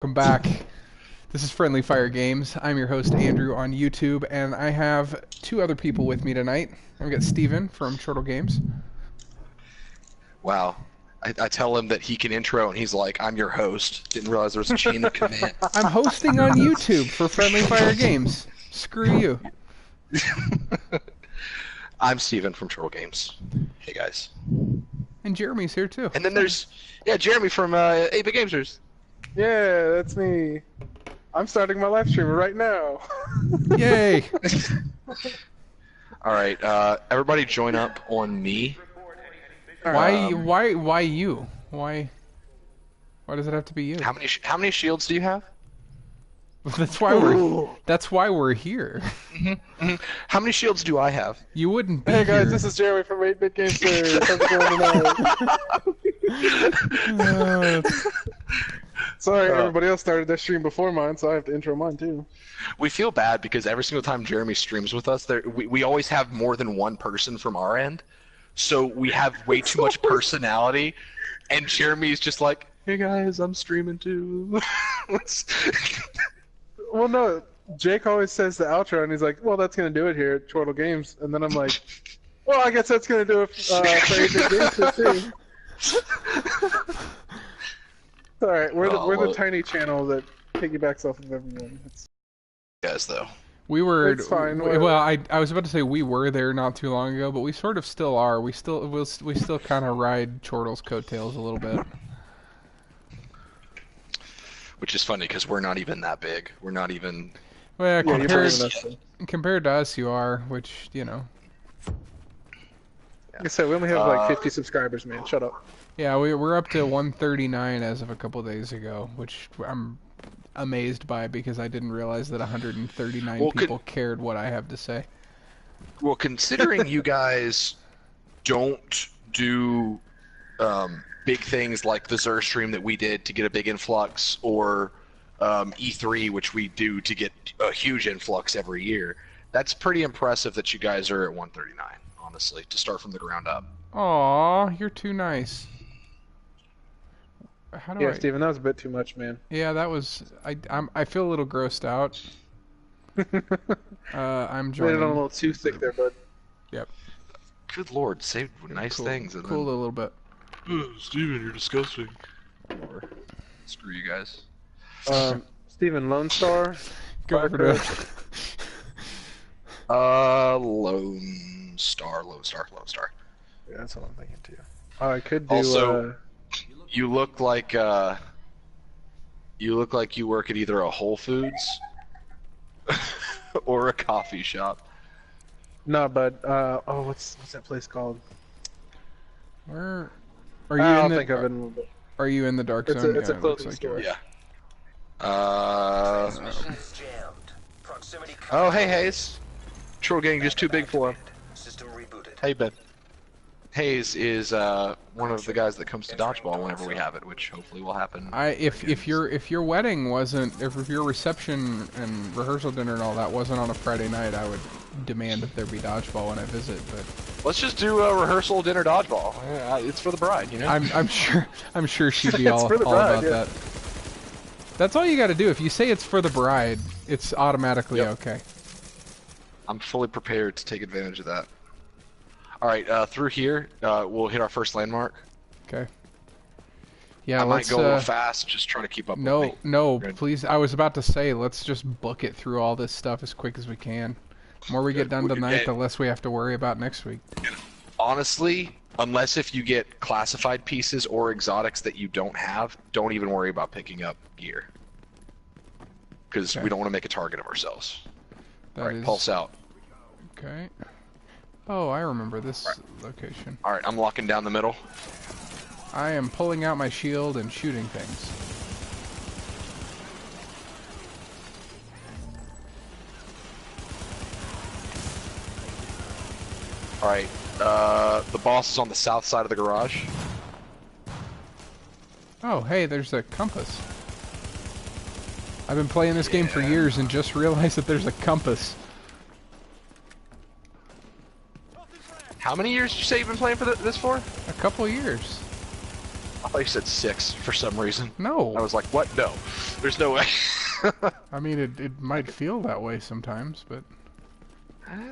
welcome back. This is Friendly Fire Games. I'm your host, Andrew, on YouTube, and I have two other people with me tonight. I've got Steven from Chortle Games. Wow. I tell him that he can intro, and he's like, I'm your host. Didn't realize there was a chain of command. I'm hosting on YouTube for Friendly Fire Games. Screw you. I'm Steven from Chortle Games. Hey, guys. And Jeremy's here, too. And then there's, Jeremy from 8-Bit Gamesters. Yeah, that's me. I'm starting my live stream right now. Yay! All right, everybody join up on me. Why you? Why does it have to be you? How many shields do you have? That's why we're here. How many shields do I have? You wouldn't be Hey guys, here. this is Jeremy from 8-Bit Gamesters. How's it going tonight? Sorry, everybody else started their stream before mine, so I have to intro mine too. We feel bad because every single time Jeremy streams with us, we always have more than one person from our end. So we have way too much personality, and Jeremy's just like, hey guys, I'm streaming too. Well, no, Jake always says the outro, and he's like, well, that's going to do it here at Chortle Games. And then I'm like, well, I guess that's going to do it for 8-Bit Gamesters too. Alright, we're the tiny channel that piggybacks off of everyone. Guys, though. We were. It's fine. Well, I was about to say we were there not too long ago, but we sort of still are. We still kind of ride Chortle's coattails a little bit. Which is funny because we're not even that big. We're not even. Well, Yeah, you're bringing us in. compared to us, you are. Which Like I said, we only have like 50 subscribers, man. Shut up. Yeah, we're up to 139 as of a couple days ago, which I'm amazed by because I didn't realize that 139 people cared what I have to say. Well, considering you guys don't do big things like the Xur stream that we did to get a big influx, or E3, which we do to get a huge influx every year, that's pretty impressive that you guys are at 139, honestly, to start from the ground up. Aw, you're too nice. How do Yeah, I... Steven, that was a bit too much, man. Yeah, that was. I feel a little grossed out. I'm Made it on a joining. little too thick there, bud. Yep. Good lord, say nice Cool. things. And Cool a little bit. then, Steven, you're disgusting. Or, screw you guys. Steven, Lone Star. Go over to. Lone Star. Yeah, that's what I'm thinking too. I could do. Also, you look like you work at either a Whole Foods or a coffee shop. No, but oh, what's that place called? Where are you? I'll in the, think of it in a little bit. Are you in the dark It's zone? a Yeah, it looks clothing like you store. are. Yeah. Oh, hey Hayes. Troll Gang just too big for him. How you been? Hayes is one of the guys that comes to dodgeball whenever we have it, which hopefully will happen. If your wedding wasn't, if your reception and rehearsal dinner and all that wasn't on a Friday night, I would demand that there be dodgeball when I visit. But Let's just do a rehearsal dinner dodgeball. Yeah, it's for the bride, you know. I'm sure she'd be It's all for the bride, about yeah. that. That's all you got to do. If you say it's for the bride, it's automatically Yep. okay. I'm fully prepared to take advantage of that. All right, through here, we'll hit our first landmark. Okay. Yeah, I might let's. go a little fast, just trying to keep up with me. No, Good. please. I was about to say, let's just book it through all this stuff as quick as we can. The more we get done tonight, the less we have to worry about next week. Honestly, unless if you get classified pieces or exotics that you don't have, don't even worry about picking up gear. Because Okay. we don't want to make a target of ourselves. That Alright, is- pulse out. Okay. Oh, I remember this location. Alright, I'm locking down the middle. I am pulling out my shield and shooting things. Alright, the boss is on the south side of the garage. Oh, hey, there's a compass. I've been playing this game for years and just realized that there's a compass. How many years did you say you've been playing for this for? A couple years. thought you said 6 for some reason. No. I was like, what? No. There's no way. I mean, it might feel that way sometimes, but...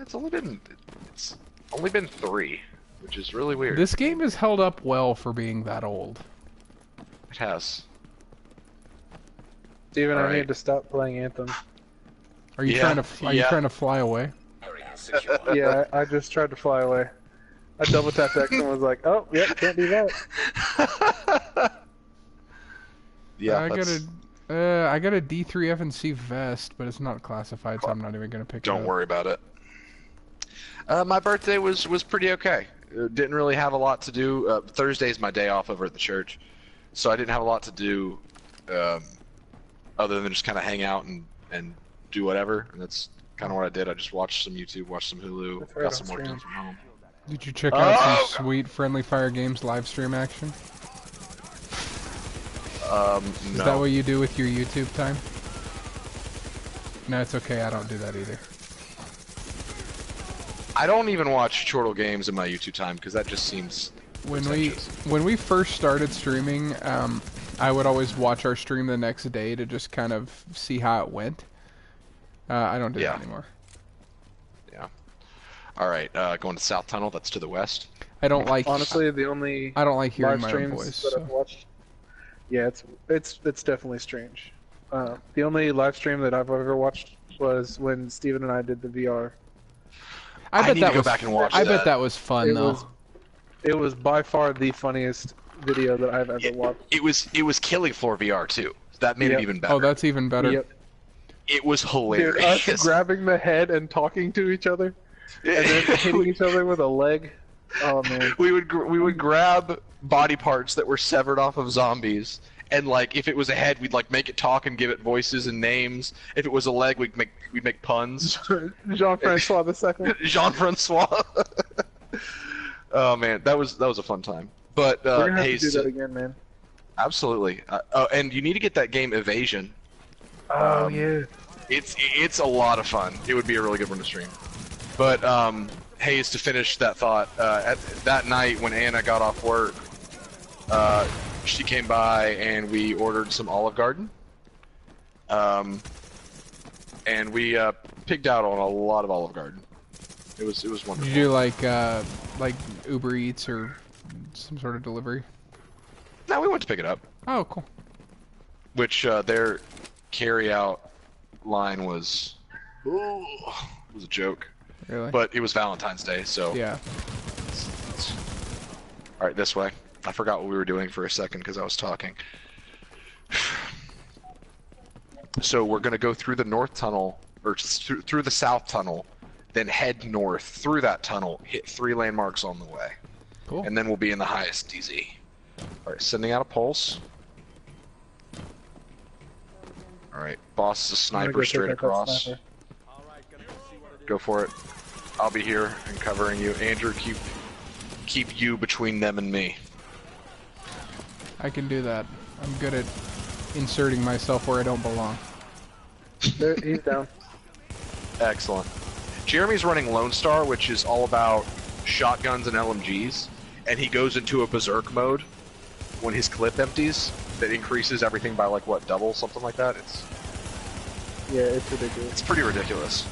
It's only been 3, which is really weird. This game has held up well for being that old. It has. Steven, I Alright. need to stop playing Anthem. Are you trying to fly away? Yeah, I just tried to fly away. I double tapped X and was like, oh, yep, can't do that. Yeah, I got a D3 F&C vest, but it's not classified, so I'm not even gonna pick it up. Don't worry about it. My birthday was pretty okay. Didn't really have a lot to do. Thursday's my day off over at the church, so I didn't have a lot to do, other than just kind of hang out and do whatever. And that's kind of what I did. I just watched some YouTube, watched some Hulu, That's right, got some on work done stream. from home. Did you check out some sweet Friendly Fire Games live stream action? Is that No. what you do with your YouTube time? No, it's okay. I don't do that either. I don't even watch Chortle Games in my YouTube time because that just seems pretentious. When we first started streaming, I would always watch our stream the next day to just kind of see how it went. I don't do that anymore. Yeah. All right, going to South Tunnel. That's to the west. I don't like. Honestly, the only I don't like hearing live my own streams voice. that I've watched. Yeah, it's definitely strange. The only live stream that I've ever watched was when Steven and I did the VR. I bet need that to go was. back and watch I that. bet that was fun though. It was by far the funniest video that I've ever watched. It was Killing Floor VR too. That made it Yep. even better. Oh, that's even better. Yep. It was Dude, hilarious. us grabbing the head and talking to each other, and then hitting each other with a leg. Oh man. we would grab body parts that were severed off of zombies, and like if it was a head, we'd like make it talk and give it voices and names. If it was a leg, we'd make puns. Jean-Francois the second. Jean-Francois. Oh man, that was a fun time. But We're gonna have hey, to do that again, man. absolutely. Oh, and you need to get that game Evasion. Oh yeah. It's a lot of fun. It would be a really good one to stream. But Hayes, to finish that thought, at that night when Anna got off work, she came by and we ordered some Olive Garden. And we pigged out on a lot of Olive Garden. It was wonderful. Did you do like Uber Eats or some sort of delivery? No, we went to pick it up. Oh, cool. Which their carry-out line was a joke. Really? But it was Valentine's Day, so Yeah. All right, this way. I forgot what we were doing for a second because I was talking. So we're gonna go through the north tunnel, or through the south tunnel, then head north through that tunnel, hit 3 landmarks on the way, Cool. and then we'll be in the highest DZ. All right, sending out a pulse. All right, boss is a I'm gonna sniper go straight check out that across. sniper. Go for it. I'll be here and covering you. Andrew, keep you between them and me. I can do that. I'm good at inserting myself where I don't belong. There, he's down. Excellent. Jeremy's running Lone Star, which is all about shotguns and LMGs, and he goes into a berserk mode when his clip empties. That increases everything by like what, double, something like that. Yeah, it's ridiculous. It's pretty ridiculous.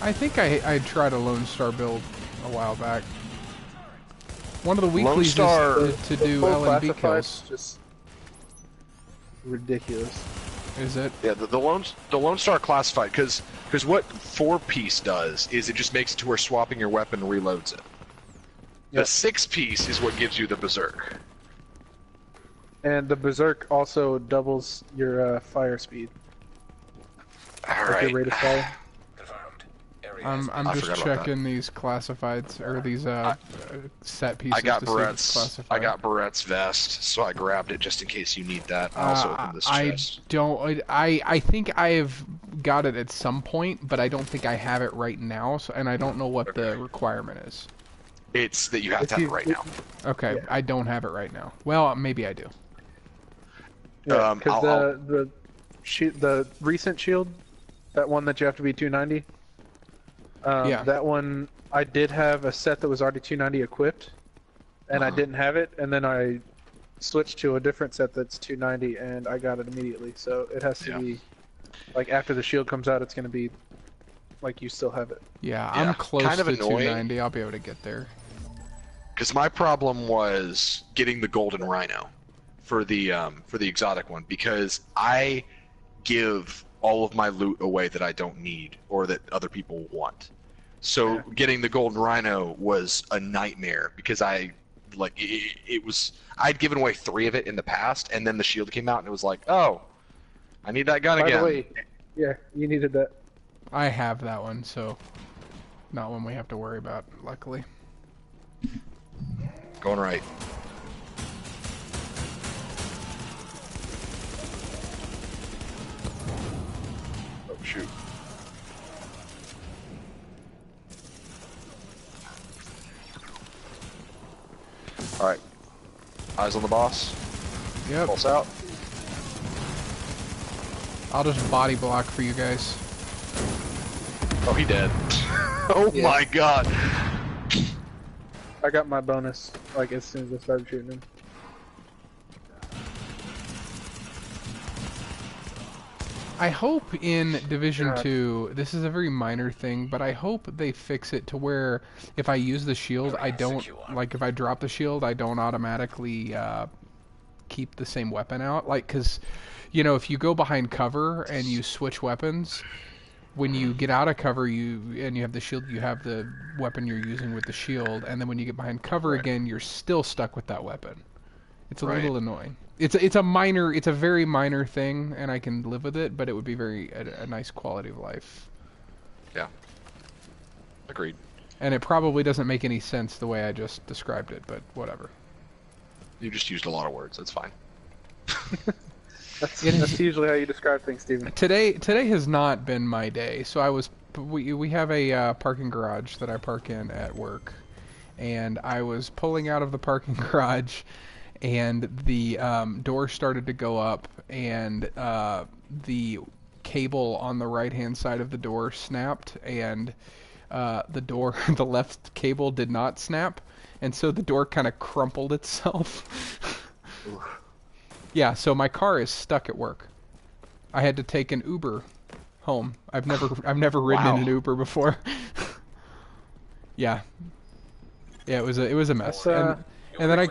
I think I tried a Lone Star build a while back. One of the weeklies Star- is to do Full LMB classified's kills. just ridiculous. Is it? Yeah, the Lone Star classified because what 4-piece does is it just makes it to where swapping your weapon reloads it. The Yep. 6-piece is what gives you the berserk. And the berserk also doubles your fire speed. All Like right. your rate of fire. I'm I just forgot about checking these classifieds or these set pieces. I got to see if it's Barrett's. classified. I got Barrett's vest, so I grabbed it just in case you need that. I also opened this I chest. don't. I think I have got it at some point, but I don't think I have it right now. So, and I don't know what the requirement is. It's that you have to have it right now. Okay, Yeah. I don't have it right now. Well, maybe I do. Yeah, I'll- because the recent shield, that one that you have to be 290. Yeah. That one I did have a set that was already 290 equipped, and I didn't have it, and then I switched to a different set that's 290, and I got it immediately. So it has to be like after the shield comes out, it's gonna be like you still have it. Yeah, I'm close kind of to annoying. 290. I'll be able to get there. Because my problem was getting the golden rhino for the exotic one, because I give all of my loot away that I don't need or that other people want. So getting the golden rhino was a nightmare because it was I'd given away 3 of it in the past, and then the shield came out and it was like, oh, I need that gun By again. the way, yeah, you needed that. I have that one, so not one we have to worry about, luckily. Going right. Oh shoot. Alright. Eyes on the boss. Yep. Pulse out. I'll just body block for you guys. Oh, he dead. Oh my god. I got my bonus like as soon as I started shooting him. I hope in Division 2, this is a very minor thing, but I hope they fix it to where if I use the shield, I don't, like if I drop the shield, I don't automatically keep the same weapon out. Like, because, you know, if you go behind cover and you switch weapons, when you get out of cover and you have the shield, you have the weapon you're using with the shield, and then when you get behind cover again, you're still stuck with that weapon. It's a little annoying. It's a very minor thing, and I can live with it, but it would be a nice quality of life. Yeah. Agreed. And it probably doesn't make any sense the way I just described it, but whatever. You just used a lot of words. That's fine. That's usually how you describe things, Steven. Today has not been my day. So we have a parking garage that I park in at work, and I was pulling out of the parking garage, and the door started to go up, and the cable on the right-hand side of the door snapped, and the left cable did not snap, and so the door kind of crumpled itself. Yeah, so my car is stuck at work. I had to take an Uber home. I've never ridden in an Uber before. Yeah, it was a mess. And then I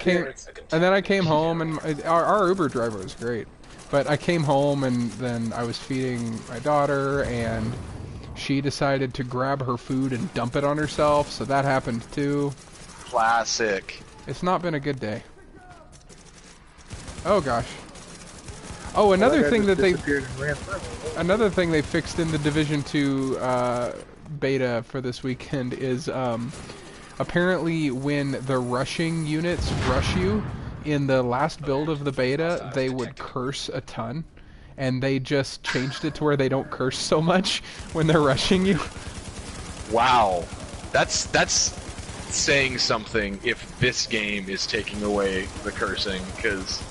came home, and our Uber driver was great. But I came home, and then I was feeding my daughter, and she decided to grab her food and dump it on herself, so that happened too. Classic. It's not been a good day. Oh gosh. Oh, another thing that they fixed in the Division 2 beta for this weekend is apparently when the rushing units rush you in the last build of the beta, they would curse a ton, and they just changed it to where they don't curse so much when they're rushing you. Wow, that's saying something if this game is taking away the cursing, because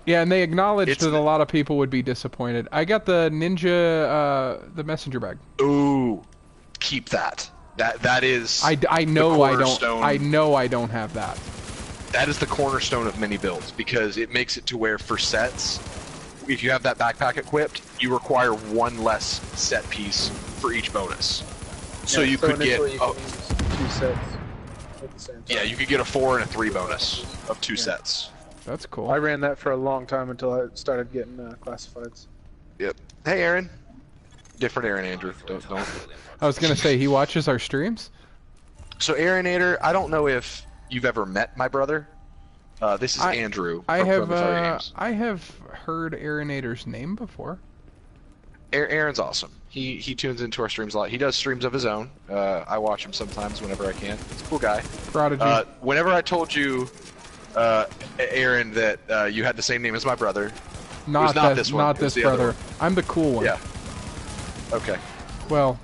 yeah, and they acknowledged that a lot of people would be disappointed. I got the ninja, the messenger bag. Ooh, keep that. That is. I know I don't have that. That is the cornerstone of many builds, because it makes it to where for sets, if you have that backpack equipped, you require one less set piece for each bonus. So you could get. You can use 2 sets at the same time. Yeah, you could get a 4 and a 3 bonus of 2 sets. That's cool. I ran that for a long time until I started getting classifieds. Yep. Hey, Aaron. Different Aaron, Andrew. Don't. I was gonna say he watches our streams. So Aaronator, I don't know if you've ever met my brother. This is Andrew. I from Games. have heard Aaronator's name before. Aaron's awesome. He tunes into our streams a lot. He does streams of his own. I watch him sometimes whenever I can. He's a cool guy. Prodigy. Whenever I told you, Aaron, that you had the same name as my brother. Not this one. Not this brother. I'm the cool one. Yeah. Okay. Well,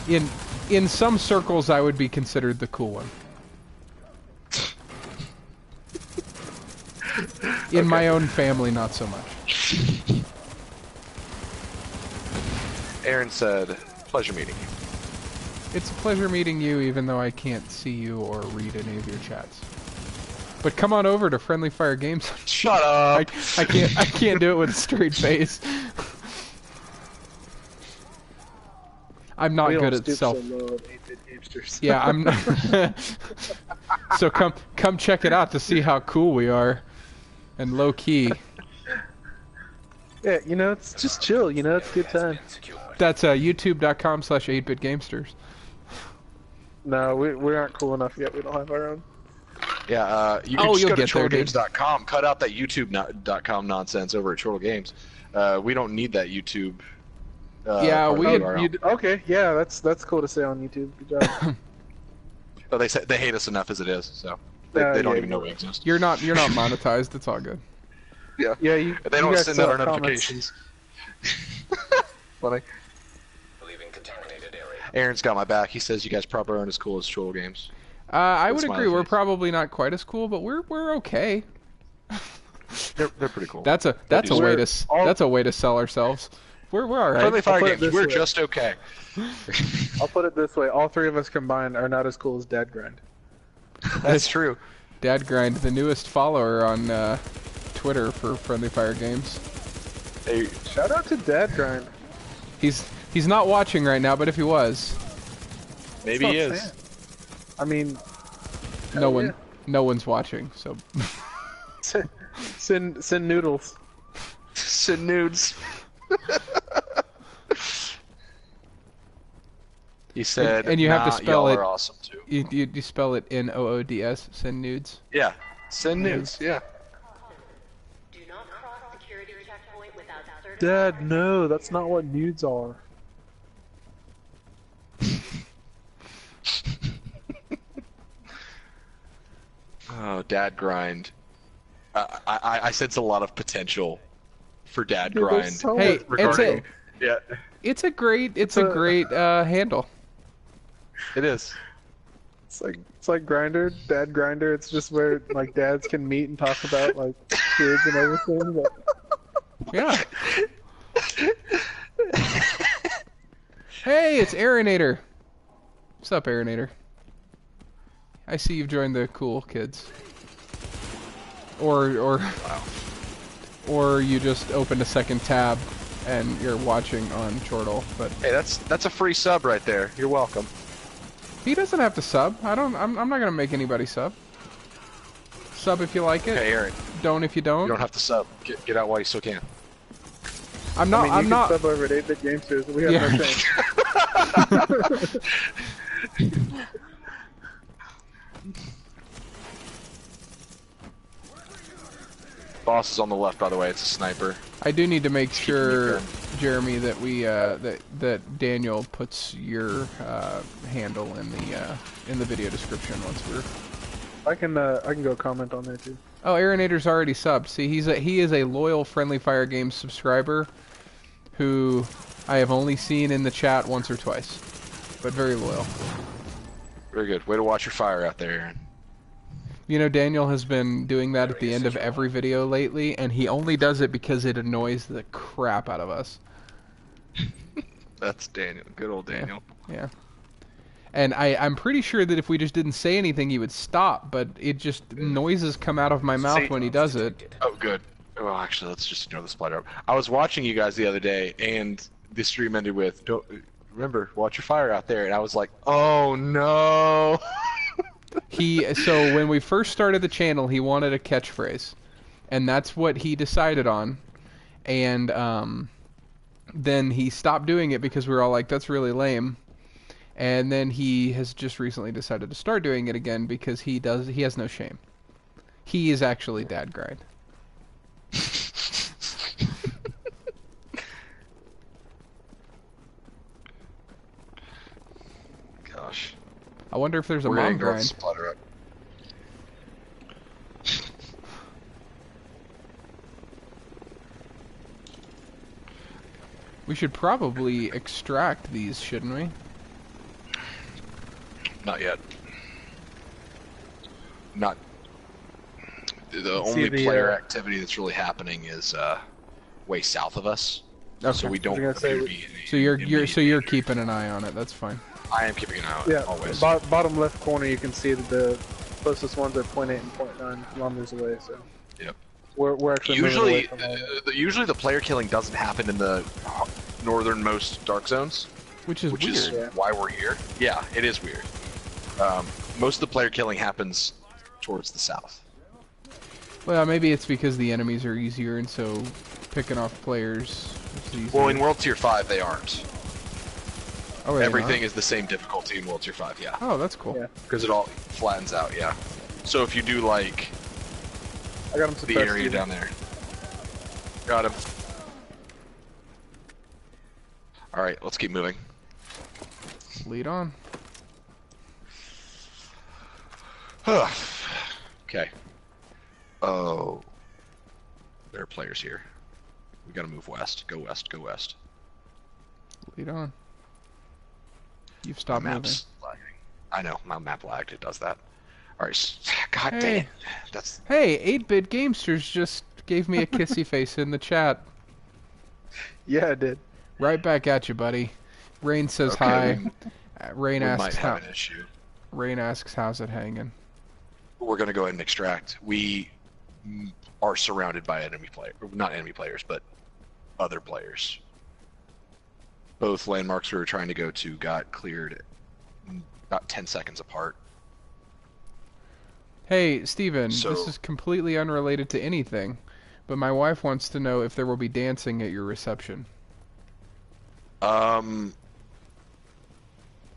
in some circles, I would be considered the cool one. In my own family, not so much. Aaron said, "Pleasure meeting you." It's a pleasure meeting you, even though I can't see you or read any of your chats. But come on over to Friendly Fire Games. Shut up. I can't do it with a straight face. I'm not We good don't at stoop self. so low at 8-bit gamesters. Yeah, I'm. So come check it out to see how cool we are, and low key. Yeah, you know, it's just chill. You know, it's a good time. That's youtube.com/8bitgamesters. No, we aren't cool enough yet. We don't have our own. Yeah, you can Oh, just you'll go to get there, dude. chortlegames.com, cut out that YouTube.com nonsense over at Chortle Games. We don't need that YouTube. Yeah, part of we the had- URL. Okay, yeah, that's cool to say on YouTube. Good job. But they say they hate us enough as it is, so they don't yeah, even know we exist. You're not monetized. It's all good. Yeah, Yeah, you. they don't you guys send still out our have comments. notifications. Funny. Leaving contaminated area. Aaron's got my back. He says you guys probably aren't as cool as Chortle Games. I would That's my agree. We're face. probably not quite as cool, but we're okay. They're pretty cool. That's a way We're to all- that's a way to sell ourselves. We're all right. Friendly Fire put it Games. this We're way. just okay. I'll put it this way: all three of us combined are not as cool as Dad Grind. That's true. Dad Grind, the newest follower on Twitter for Friendly Fire Games. Hey, Shout out to Dad Grind. He's not watching right now, but if he was, maybe he That's is. not fair. I mean, no one's watching. So send noodles. Send nudes. He said, And you have to "Nah, spell y'all it- are awesome too." you spell it Noods. Send nudes. Yeah, send nudes. Yeah. Do not cross security checkpoint without certified. Dad, no, that's not what nudes are. Oh, Dad Grind. I sense a lot of potential for Dad Dude, there's Grind. so Hey, much- it's regarding, yeah, It's a great a- great handle. it is. It's like Grinder, Dad Grinder. It's just where like dads can meet and talk about like kids and everything. But Yeah. Hey, it's Aaronator. What's up, Aaronator? I see you've joined the cool kids. Or you just opened a second tab and you're watching on Chortle, but Hey, that's a free sub right there. You're welcome. he doesn't have to sub. I'm not gonna make anybody sub. Sub if you like it. Hey, Aaron, Don't if you you don't. don't have to sub. Get out while you still can. I'm not. I mean, you I'm can not. sub over at 8-bit Gamesters. We have Yeah. no change. Boss is on the left, by the way. It's a sniper. I do need to make sure, Keeping Jeremy, that we that Daniel puts your handle in the video description once we're. I can go comment on there too. Oh, Aaronator's already subbed. See, he is a loyal Friendly Fire Games subscriber, who I have only seen in the chat once or twice, but very loyal. Very good. Way to watch your fire out there, Aaron. You know, Daniel has been doing that at the end of every video lately, and he only does it because it annoys the crap out of us. That's Daniel. Good old Daniel. Yeah. And I'm pretty sure that if we just didn't say anything, he would stop, but it just, noises come out of my mouth when he does it. Oh, good. Well, actually, let's just ignore the splitter up. I was watching you guys the other day, and the stream ended with, "Don't remember, watch your fire out there," and I was like, "Oh no!" So when we first started the channel, he wanted a catchphrase, and that's what he decided on. And then he stopped doing it because we were all like, "That's really lame." And then he has just recently decided to start doing it again because he has no shame. He is actually Dad Grind. Gosh. I wonder if there's a We're mom gonna go with grind. splitter up. We should probably extract these, shouldn't we? Not yet. Not. The See only the, player activity that's really happening is way south of us. So we don't I was gonna appear say, to be in a- So you're immediate you're danger. keeping an eye on it. That's fine. I am keeping an eye on Yeah, it always. bottom left corner you can see the closest ones are 0.8 and 0.9 kilometers away. So Yep. we're actually moving away Usually, from all that. usually the player killing doesn't happen in the northernmost dark zones, Which is which weird. is Yeah. why we're here. Yeah, it is weird. Most of the player killing happens towards the south. Well, maybe it's because the enemies are easier, and so picking off players is easier. Well, in World Tier 5, they aren't. Oh, are they Everything not? is the same difficulty in World Tier 5, yeah. Oh, that's cool. Yeah. Because it all flattens out, yeah. So if you do, like, I got him the suppressed. area Steven. down there. Got him. Alright, let's keep moving. Lead on. Okay. Oh. There are players here. We gotta move west. Go west, go west. Lead on. You've My stopped moving. map's lagging. I know, my map lagged, it does that. Alright, god dang Hey. it. That's... Hey, 8-Bit Gamesters just gave me a kissy face in the chat. Yeah, I did. Right back at you, buddy. Rain says Okay, hi. we Rain might asks have how. an issue. Rain asks how's it hanging. We're gonna go ahead and extract. We are surrounded by enemy players. Not enemy players, but other players. Both landmarks we were trying to go to got cleared about 10 seconds apart. Hey, Steven, So- this is completely unrelated to anything, but my wife wants to know if there will be dancing at your reception.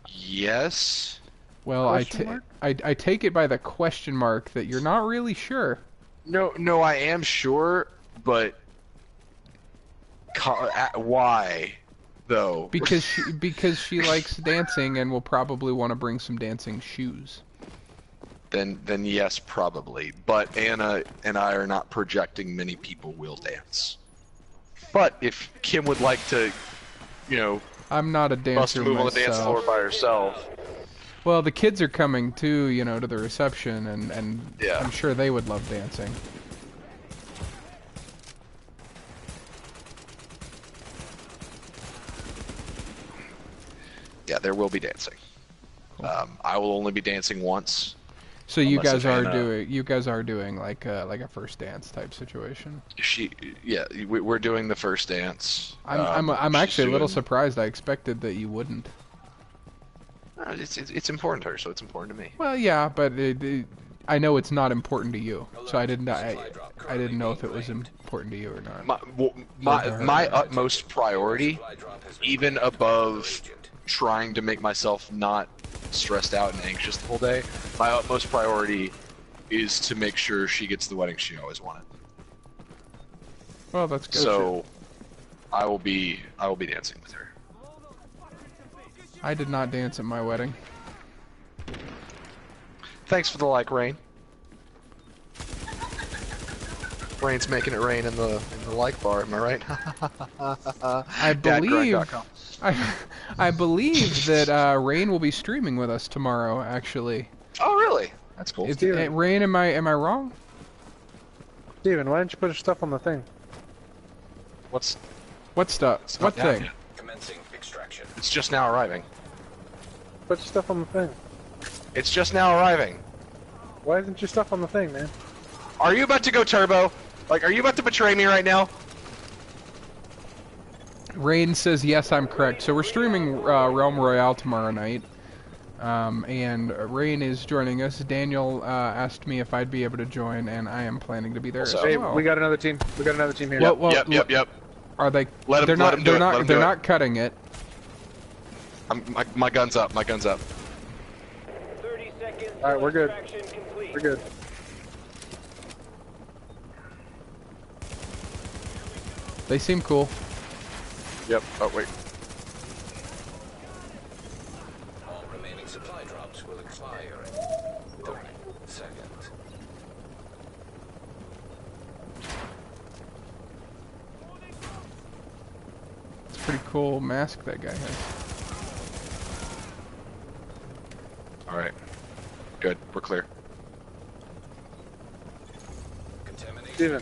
Yes. Well, Question mark? I take it by the question mark that you're not really sure. No, I am sure, but why, though? Because she likes dancing and will probably want to bring some dancing shoes. Then yes, probably. But Anna and I are not projecting many people will dance. But if Kim would like to, I'm not a bust a dancer move on the dance myself. floor by herself. Well, the kids are coming too, to the reception, and Yeah. I'm sure they would love dancing. Yeah, there will be dancing. I will only be dancing once. So you Unless guys if are Anna- doing like a first dance type situation. We're doing the first dance. I'm she's actually a little doing- surprised. I expected that you wouldn't. It's important to her, so it's important to me. Well, yeah, but I know it's not important to you, so I didn't know if it was important to you or not. My utmost priority, even above trying to make myself not stressed out and anxious the whole day, my utmost priority is to make sure she gets the wedding she always wanted. Well, that's good. So, I will be dancing with her. I did not dance at my wedding. Thanks for the like, Rain. Rain's making it rain in the like bar. Am I right? I believe Dadgrind.com. I believe that Rain will be streaming with us tomorrow. Actually, Oh, really? That's cool. Rain, am I wrong? Steven, why didn't you put your stuff on the thing? What What stuff? It's What not down thing? yet. Commencing extraction. It's just now arriving. Put your stuff on the thing. It's just now arriving. Why isn't your stuff on the thing, man? Are you about to go turbo? Like, are you about to betray me right now? Rain says yes, I'm correct. So we're streaming Realm Royale tomorrow night, and Rain is joining us. Daniel asked me if I'd be able to join, and I am planning to be there Also- as Hey, well. we got another team. We got another team here. Well, Yep. Are they? Let 'em- they're let not. 'em do They're it, let not. 'em They're do it. not cutting it. My gun's up. My gun's up. 30 seconds. All right, we're good. Extraction complete. We're good. They seem cool. Yep. Oh, wait. All remaining supply drops will expire in 30 seconds. It's a pretty cool mask that guy has. All right. Good. We're clear. Contamination Steven.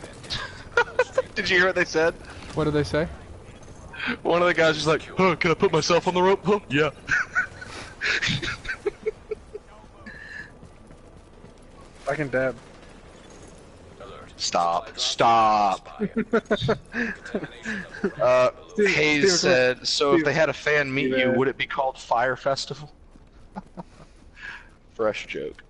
Did you hear what they said? What did they say? One of the guys was like, "Oh, can I put myself on the rope?" Oh, yeah. I can dab. Alert. Stop. Stop. Contamination of the Hayes Steve, said, so if Steve, they had a fan meet you, yeah. would it be called Fire Festival? Fresh joke.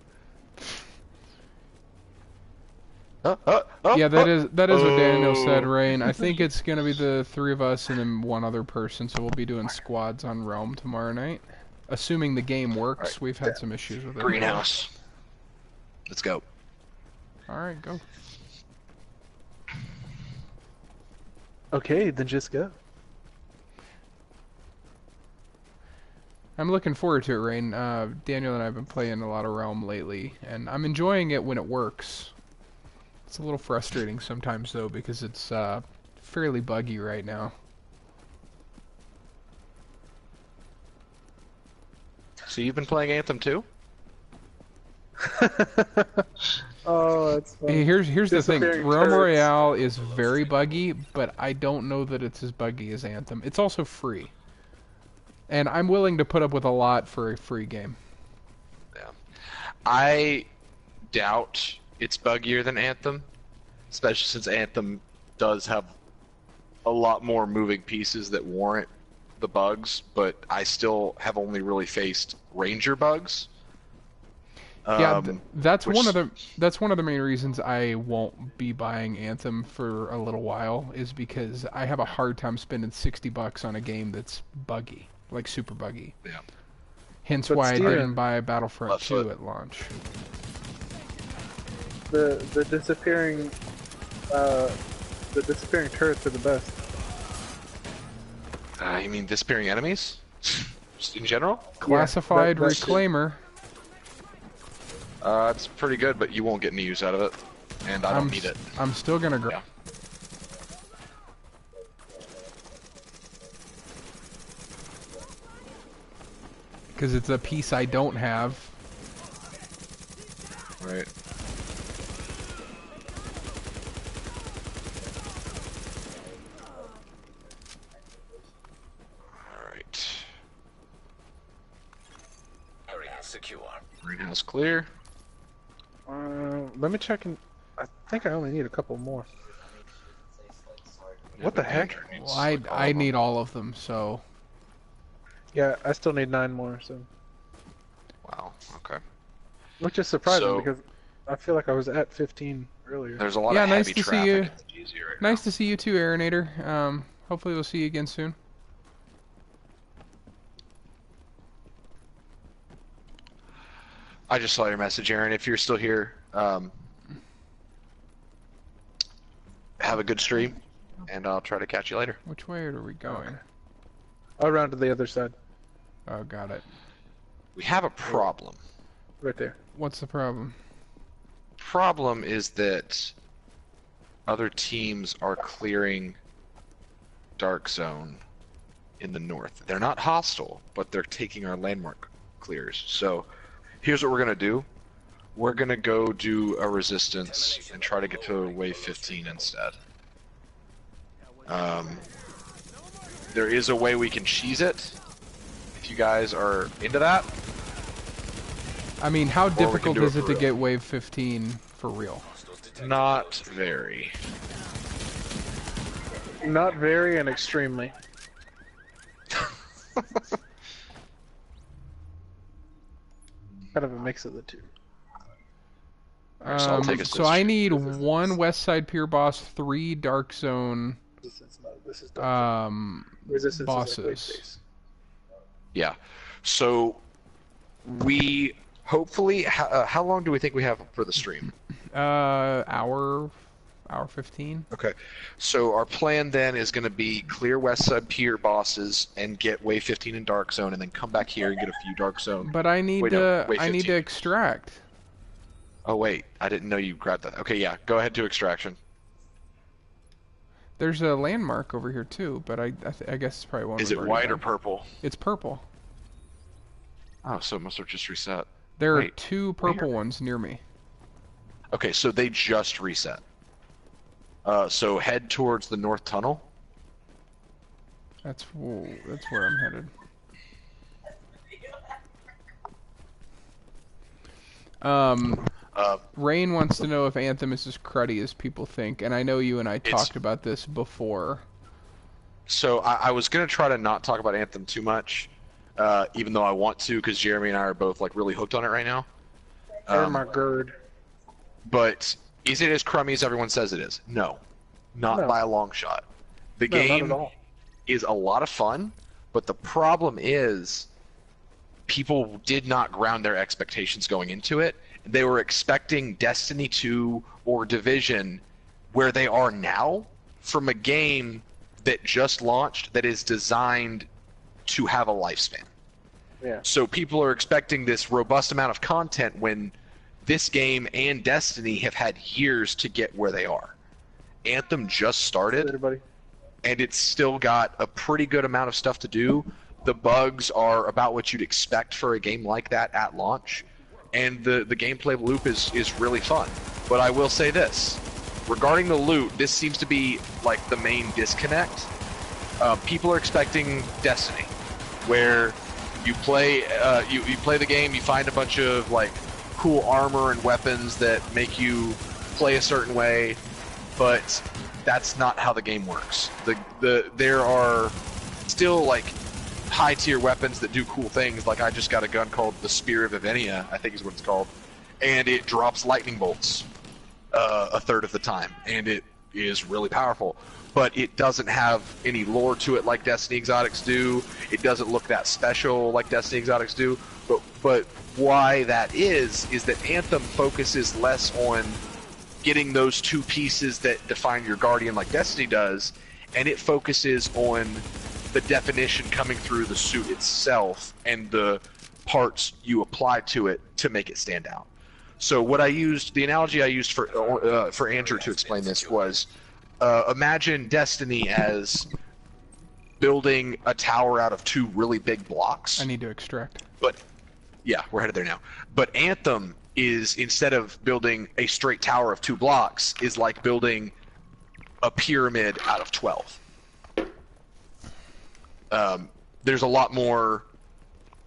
Yeah, that is what Daniel said, Oh. Rain. I think it's gonna be the three of us and then one other person, so we'll be doing squads on Realm tomorrow night. Assuming the game works, Alright. we've had some issues with it. Greenhouse. Let's go. Alright, go. Okay, then just go. I'm looking forward to it, Rain. Daniel and I have been playing a lot of Realm lately, and I'm enjoying it when it works. It's a little frustrating sometimes, though, because it's fairly buggy right now. So you've been playing Anthem too? Oh, that's funny. Hey, here's the thing. Disappearing Realm turrets. Royale is very buggy, but I don't know that it's as buggy as Anthem. It's also free. And I'm willing to put up with a lot for a free game. Yeah. I doubt it's buggier than Anthem, especially since Anthem does have a lot more moving pieces that warrant the bugs, but I still have only really faced Ranger bugs. Yeah, that's which- one of the main reasons I won't be buying Anthem for a little while, is because I have a hard time spending $60 on a game that's buggy, like super buggy. Yeah. Hence But why I Steven- didn't buy Battlefront Left 2 foot. at launch. The disappearing turrets are the best. You mean disappearing enemies? Just in general? Classified that shit. Reclaimer. It's pretty good, but you won't get any use out of it, and I don't need it. I'm still gonna grab. Yeah. Because it's a piece I don't have. Right. Alright. area secure. Greenhouse clear. Let me check in. I think I only need a couple more. What the heck? Well, I need all of them, so Yeah, I still need 9 more. So, Wow, okay. which is surprising So- because I feel like I was at 15 earlier. There's a lot Yeah, of nice heavy to see traffic you. in GZ right nice to see you too, Aaronator. Hopefully we'll see you again soon. I just saw your message, Aaron. If you're still here, have a good stream, and I'll try to catch you later. Which way are we going? I'll round to the other side, Oh, got it. We have a problem. right there. What's the problem? Problem is that other teams are clearing Dark Zone in the north. They're not hostile, but they're taking our landmark clears. So here's what we're gonna do. We're gonna go do a resistance and try to get to wave 15 instead. There is a way we can cheese it. If you guys are into that. I mean, how we can difficult do it is it for to real. get wave 15 for real? Hostiles detected. Not very. Not very and extremely. Kind of a mix of the two. Alright, so I'll take us So this I stream. need 1 West Side Pier boss, 3 Dark Zone This is resistance bosses. is like wave space. Yeah. So we hopefully how long do we think we have for the stream? Hour 15. Okay. So our plan then is going to be clear West Side Pier bosses and get wave 15 in Dark Zone, and then come back here and get a few Dark Zone. But I need Wait, no, wave I need 15. to extract. Oh wait, I didn't know you grabbed that. Okay, yeah, go ahead to extraction. There's a landmark over here too, but I guess it's probably one. Is we've it already white or done. purple? It's purple. Oh, so it must have just reset. There are Wait, 2 purple ones near me. Okay, so they just reset. So head towards the north tunnel. That's where I'm headed. Rain wants to know if Anthem is as cruddy as people think, and I know you and I talked about this before. So I was gonna try to not talk about Anthem too much, even though I want to, because Jeremy and I are both like really hooked on it right now. Or my GERD. But is it as crummy as everyone says it is? No, not by a long shot. The No, not game at all. is a lot of fun, but the problem is people did not ground their expectations going into it. They were expecting Destiny 2 or Division where they are now from a game that just launched that is designed to have a lifespan. Yeah. So people are expecting this robust amount of content when this game and Destiny have had years to get where they are. Anthem just started, Everybody. and it's still got a pretty good amount of stuff to do. The bugs are about what you'd expect for a game like that at launch, and the gameplay loop is really fun. But I will say this, regarding the loot, this seems to be like the main disconnect. People are expecting Destiny, where you play you play the game, you find a bunch of like cool armor and weapons that make you play a certain way, but that's not how the game works. There are still like high tier weapons that do cool things. Like I just got a gun called the Spear of Ivenia, I think is what it's called, and it drops lightning bolts a third of the time, and it is really powerful. But it doesn't have any lore to it like Destiny exotics do. It doesn't look that special like Destiny exotics do. But why that is that Anthem focuses less on getting those two pieces that define your Guardian like Destiny does, and it focuses on the definition coming through the suit itself and the parts you apply to it to make it stand out. So what I used, the analogy I used for Andrew to explain this was, imagine Destiny as building a tower out of two really big blocks. I need to extract. But yeah, we're headed there now. But Anthem is, instead of building a straight tower of two blocks, is like building a pyramid out of 12. There's a lot more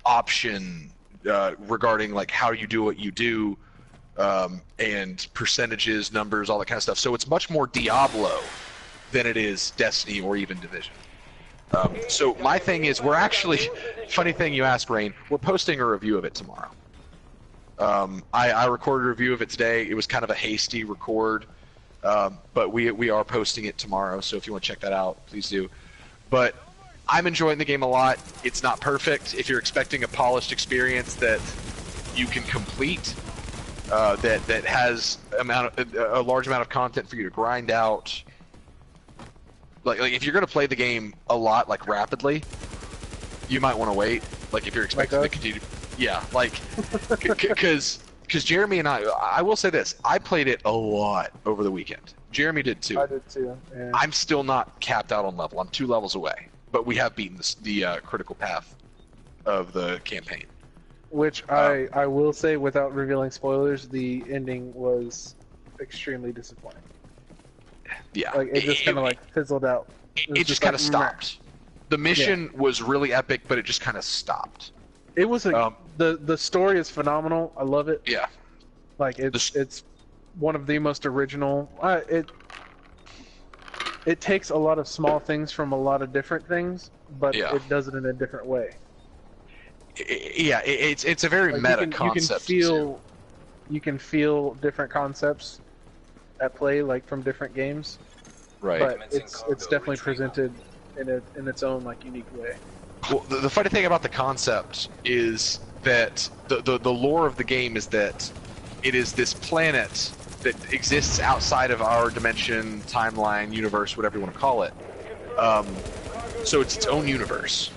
option regarding like how you do what you do, and percentages, numbers, all that kind of stuff. So it's much more Diablo than it is Destiny or even Division. So my thing is, we're actually, funny thing you asked, Rain, we're posting a review of it tomorrow. I recorded a review of it today. It was kind of a hasty record, but we are posting it tomorrow, so if you want to check that out, please do. But I'm enjoying the game a lot. It's not perfect. If you're expecting a polished experience that you can complete, that has a large amount of content for you to grind out, like if you're going to play the game a lot, like rapidly, you might want to wait. Like if you're expecting to continue, yeah, like because Jeremy and I will say this, I played it a lot over the weekend. Jeremy did too. I did too. Yeah. I'm still not capped out on level. I'm 2 levels away, but we have beaten the critical path of the campaign. Which I will say, without revealing spoilers, the ending was extremely disappointing. Yeah, Like it just kind of like fizzled out. It just kind of stopped. The mission was really epic, but it just kind of stopped. It was the story is phenomenal. I love it. Yeah, Like it's one of the most original. It takes a lot of small things from a lot of different things, but it does it in a different way. It's a very meta concept. You can feel different concepts at play, like from different games. Right. But it's definitely presented in its own like unique way. Well, the funny thing about the concept is that the lore of the game is that it is this planet that exists outside of our dimension, timeline, universe, whatever you want to call it. So it's its own universe,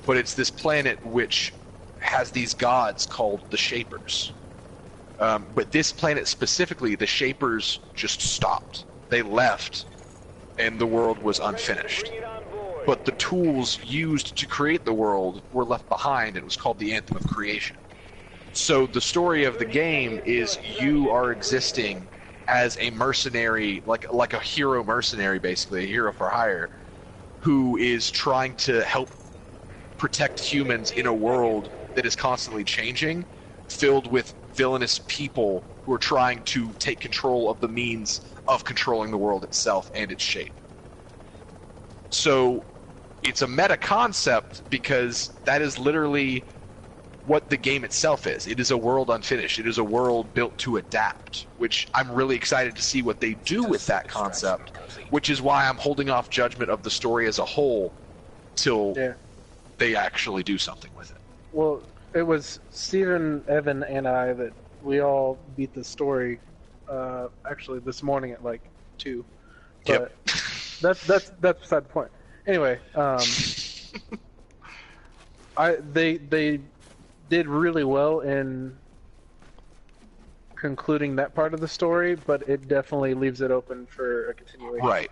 but it's this planet which has these gods called the Shapers. But this planet specifically, the Shapers just stopped. They left, and the world was unfinished. But the tools used to create the world were left behind, and it was called the Anthem of Creation. So the story of the game is you are existing as a mercenary, like a hero mercenary, basically, a hero for hire, who is trying to help protect humans in a world that is constantly changing, filled with villainous people who are trying to take control of the means of controlling the world itself and its shape. So it's a meta concept because that is literally what the game itself is. It is a world unfinished. It is a world built to adapt, which I'm really excited to see what they do with that concept, which is why I'm holding off judgment of the story as a whole till they actually do something with it. Well, it was Steven, Evan, and I that we all beat the story actually this morning at like 2. But that's beside the point. Anyway, they did really well in concluding that part of the story, but it definitely leaves it open for a continuation. Right.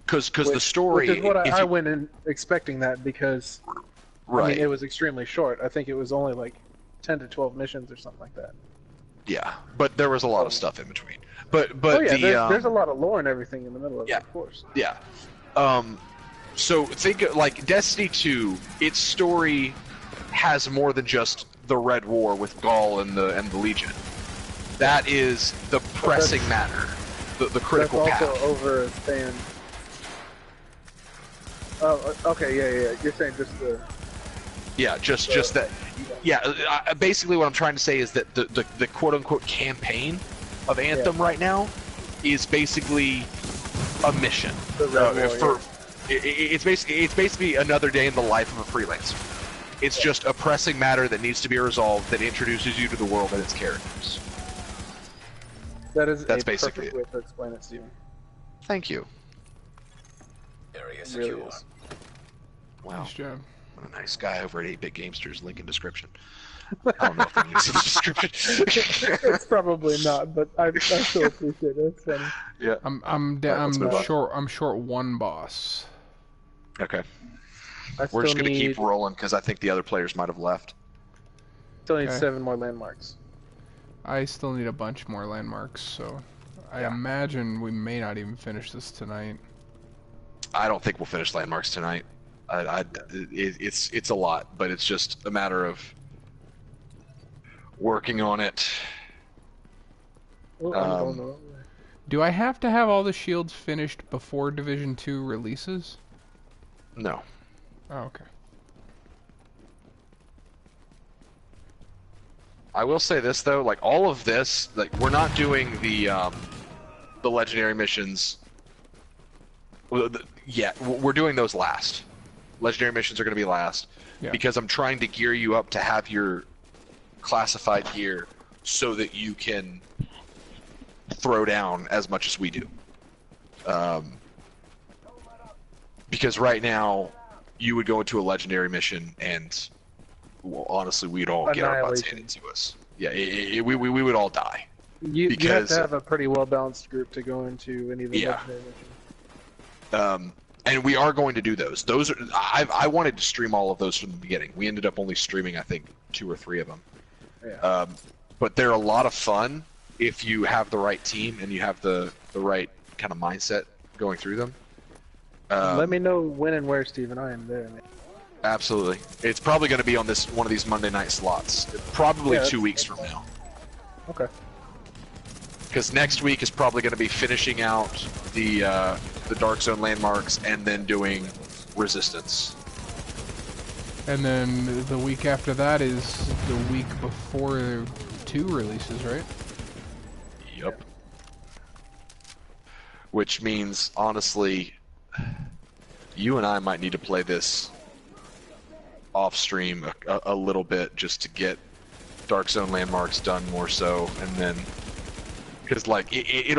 Because the story... Which is what I went in expecting that because right. I mean, it was extremely short. I think it was only like 10 to 12 missions or something like that. Yeah, but there was a lot of stuff in between. But oh yeah, the, there's a lot of lore and everything in the middle of it, of course. Yeah. So think of, like Destiny 2, its story has more than just the Red War with Gaul and the Legion. That is the pressing matter, the critical that's also path. over a span. Oh, okay, yeah. You're saying just the. Yeah, just that. Yeah, basically what I'm trying to say is that the quote unquote campaign of Anthem right now is basically a mission. It's basically another day in the life of a freelancer. It's just a pressing matter that needs to be resolved that introduces you to the world and its characters. That's basically perfect way to explain it, Steven. Thank you. Area It really secure. is. Wow. Nice job. What a nice guy over at 8-Bit Gamesters. Link in description. I don't know if that links in the description. It's probably not, but I still appreciate it. It's funny. Yeah. I'm short one boss. Okay. I We're just still gonna need, keep rolling because I think the other players might have left. Still need Okay. 7 more landmarks. I still need a bunch more landmarks, so I imagine we may not even finish this tonight. I don't think we'll finish landmarks tonight. It's a lot, but it's just a matter of working on it. Oh, I'm going the wrong way. Do I have to have all the shields finished before Division 2 releases? No. Oh, okay. I will say this though, like all of this, like we're not doing the legendary missions. Yeah, we're doing those last. Legendary missions are going to be last because I'm trying to gear you up to have your classified gear so that you can throw down as much as we do. Because right now, you would go into a legendary mission and, well, honestly, we'd all get our butts handed to us. Yeah, we would all die. You have to have a pretty well-balanced group to go into any of the legendary missions. And we are going to do those. Those are I wanted to stream all of those from the beginning. We ended up only streaming, I think, 2 or 3 of them. Yeah. But they're a lot of fun if you have the right team and you have the right kind of mindset going through them. Let me know when and where, Steven. I am there, man. Absolutely. It's probably going to be on one of these Monday night slots. Probably 2 weeks from now. Okay. Because next week is probably going to be finishing out the Dark Zone landmarks and then doing Resistance. And then the week after that is the week before 2 releases, right? Yep. Which means, honestly, you and I might need to play this off stream a little bit just to get Dark Zone landmarks done more so, and then because like it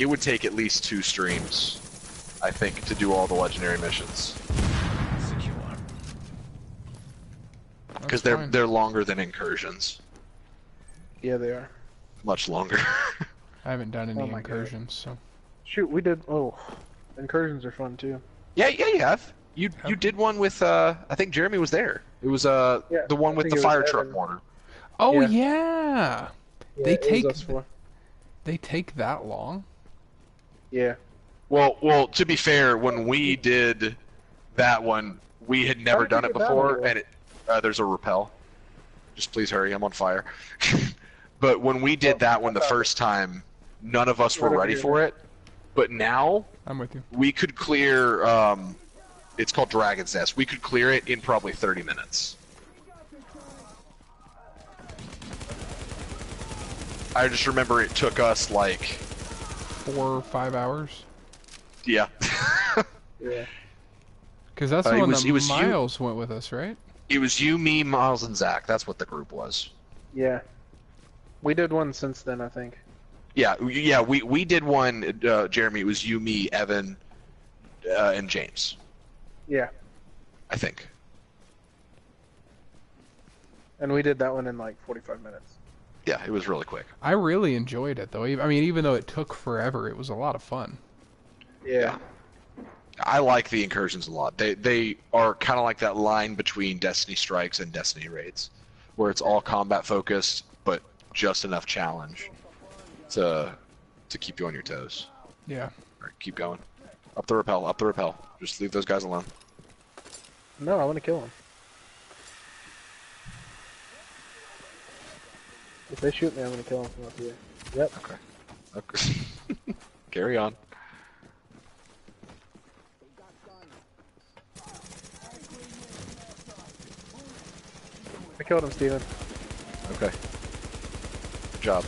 would take at least 2 streams, I think, to do all the legendary missions Secure. because they're longer than incursions, Yeah, they are. much longer. I haven't done any Oh my God. incursions, so. Shoot, we did. Oh, incursions are fun too. yeah, you have. You did one with I think Jeremy was there. It was the one I with think the it was fire truck Evan. mortar. Oh Yeah. yeah. Yeah, They it was take- us 4. They take that long? Yeah. Well, to be fair, when we did that one, we had never did you done it get that before, one? and there's a rappel. Just please hurry, I'm on fire. But when we did that one the first time, none of us were ready for it. But now I'm with you. we could clear. It's called Dragon's Nest. We could clear it in probably 30 minutes. I just remember it took us like 4 or 5 hours. Yeah. Yeah. Because that's the it one was- that it was you- Miles went with us, right? It was you, me, Miles, and Zach. That's what the group was. Yeah. We did one since then, I think. Yeah, we did one, Jeremy. It was you, me, Evan, and James, Yeah. I think. And we did that one in like 45 minutes. Yeah, it was really quick. I really enjoyed it, though. I mean, even though it took forever, it was a lot of fun. Yeah. I like the incursions a lot. They are kind of like that line between Destiny Strikes and Destiny Raids, where it's all combat focused, but just enough challenge to keep you on your toes. Yeah. All right, keep going. Up the rappel, up the rappel. Just leave those guys alone. No, I want to kill him. If they shoot me, I'm going to kill him from up here. Yep. Okay. Carry on. I killed him, Steven. Okay. Good job.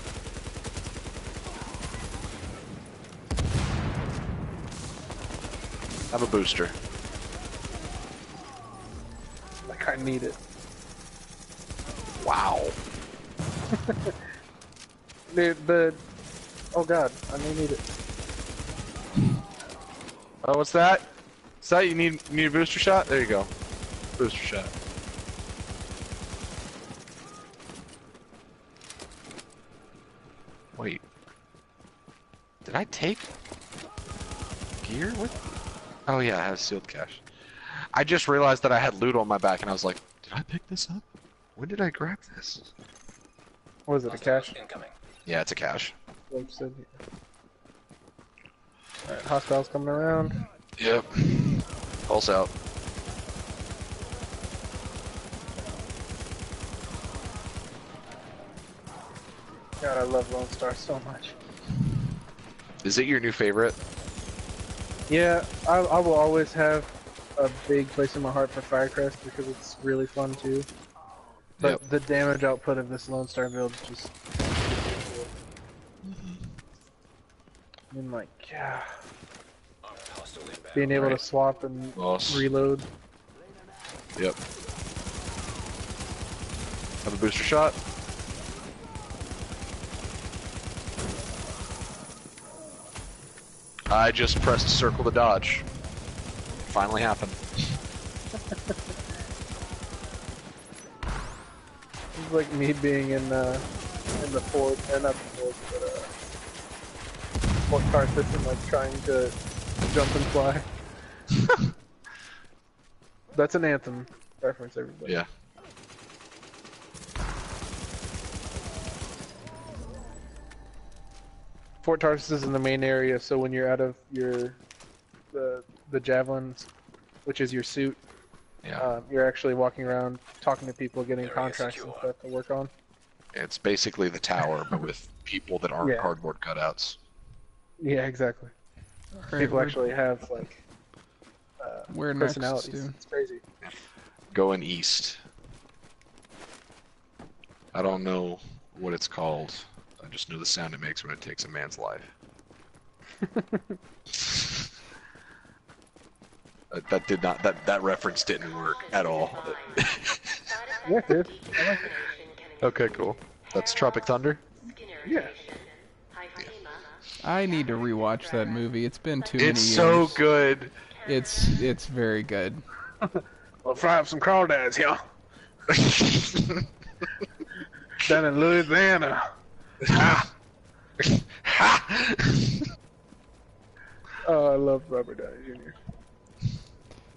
I have a booster. Like, I need it. Wow. Dude, oh god, I may need it. Oh, what's that? Is that you need a booster shot? There you go. Booster shot. Wait. Did I take gear? What? Oh yeah, I have sealed cache. I just realized that I had loot on my back and I was like, did I pick this up? When did I grab this? What is it, a cache? Incoming. Yeah, it's a cache. Alright, hostiles coming around. Yep. Pulse out. God, I love Lone Star so much. Is it your new favorite? Yeah, I will always have a big place in my heart for Firecrest because it's really fun too. But Yep. the damage output of this Lone Star build is just... I mean, like, yeah, Hostile inbound. being able Right. to swap and Boss. reload. Yep. Have a booster shot? I just pressed circle to dodge. Finally happened. It's like me being in the fort, not the fort, but Fort Tarsis and like trying to jump and fly. That's an Anthem reference, everybody. Yeah. Fort Tarsis is in the main area, so when you're out of your the javelins, which is your suit, Yeah. you're actually walking around talking to people, getting Area contracts and secure. stuff to work on. It's basically the tower, but with people that aren't Yeah. cardboard cutouts. Yeah, exactly. Alright, People we're- actually have like Where next, personalities. dude? It's crazy. Going east. I don't know what it's called. I just know the sound it makes when it takes a man's life. That did not. That reference didn't work at all. Yeah, dude. I like it. Okay, cool. That's Tropic Thunder. Yeah. I need to rewatch that movie. It's been too many It's years. so good. It's very good. We'll fry up some crawdads, y'all. Down in Louisiana. Ha! Oh, I love Robert Downey Jr.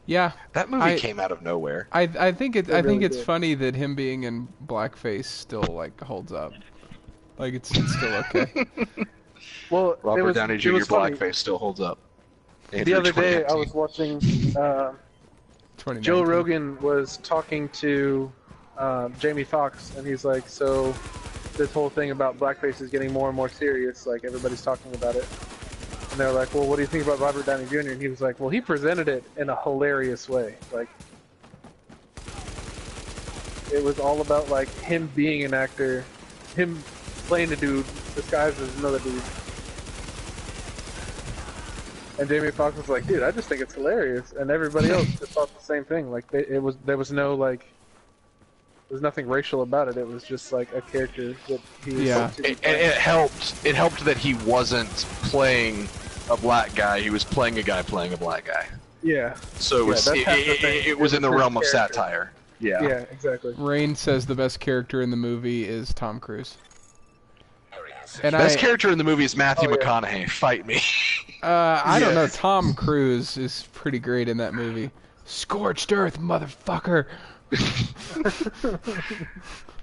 Yeah, That movie I- came out of nowhere. I think It I think really it's did. funny that him being in blackface still like holds up. Like it's still okay. Well, Robert Downey Jr. funny. blackface still holds up. And The for other day, I 2019. was watching. 2019. Joe Rogan was talking to Jamie Foxx, and he's like, "So, this whole thing about blackface is getting more and more serious. Like everybody's talking about it, and they're like, "Well, what do you think about Robert Downey Jr.?" And he was like, "Well, he presented it in a hilarious way. Like, it was all about like him being an actor, him playing a dude disguised as another dude." And Jamie Foxx was like, "Dude, I just think it's hilarious," and everybody else just thought the same thing. Like, there was no like. There's nothing racial about it. It was just like a character that he was Yeah. And it helped. It helped that he wasn't playing a black guy. He was playing a guy playing a black guy. Yeah. So it was. that's half the thing. It was in the It was realm of his character. satire. Yeah. Yeah, exactly. Rain says the best character in the movie is Tom Cruise. And Best character in the movie is Matthew Oh, yeah. McConaughey. Fight me. I don't know. Tom Cruise is pretty great in that movie. Scorched Earth, motherfucker.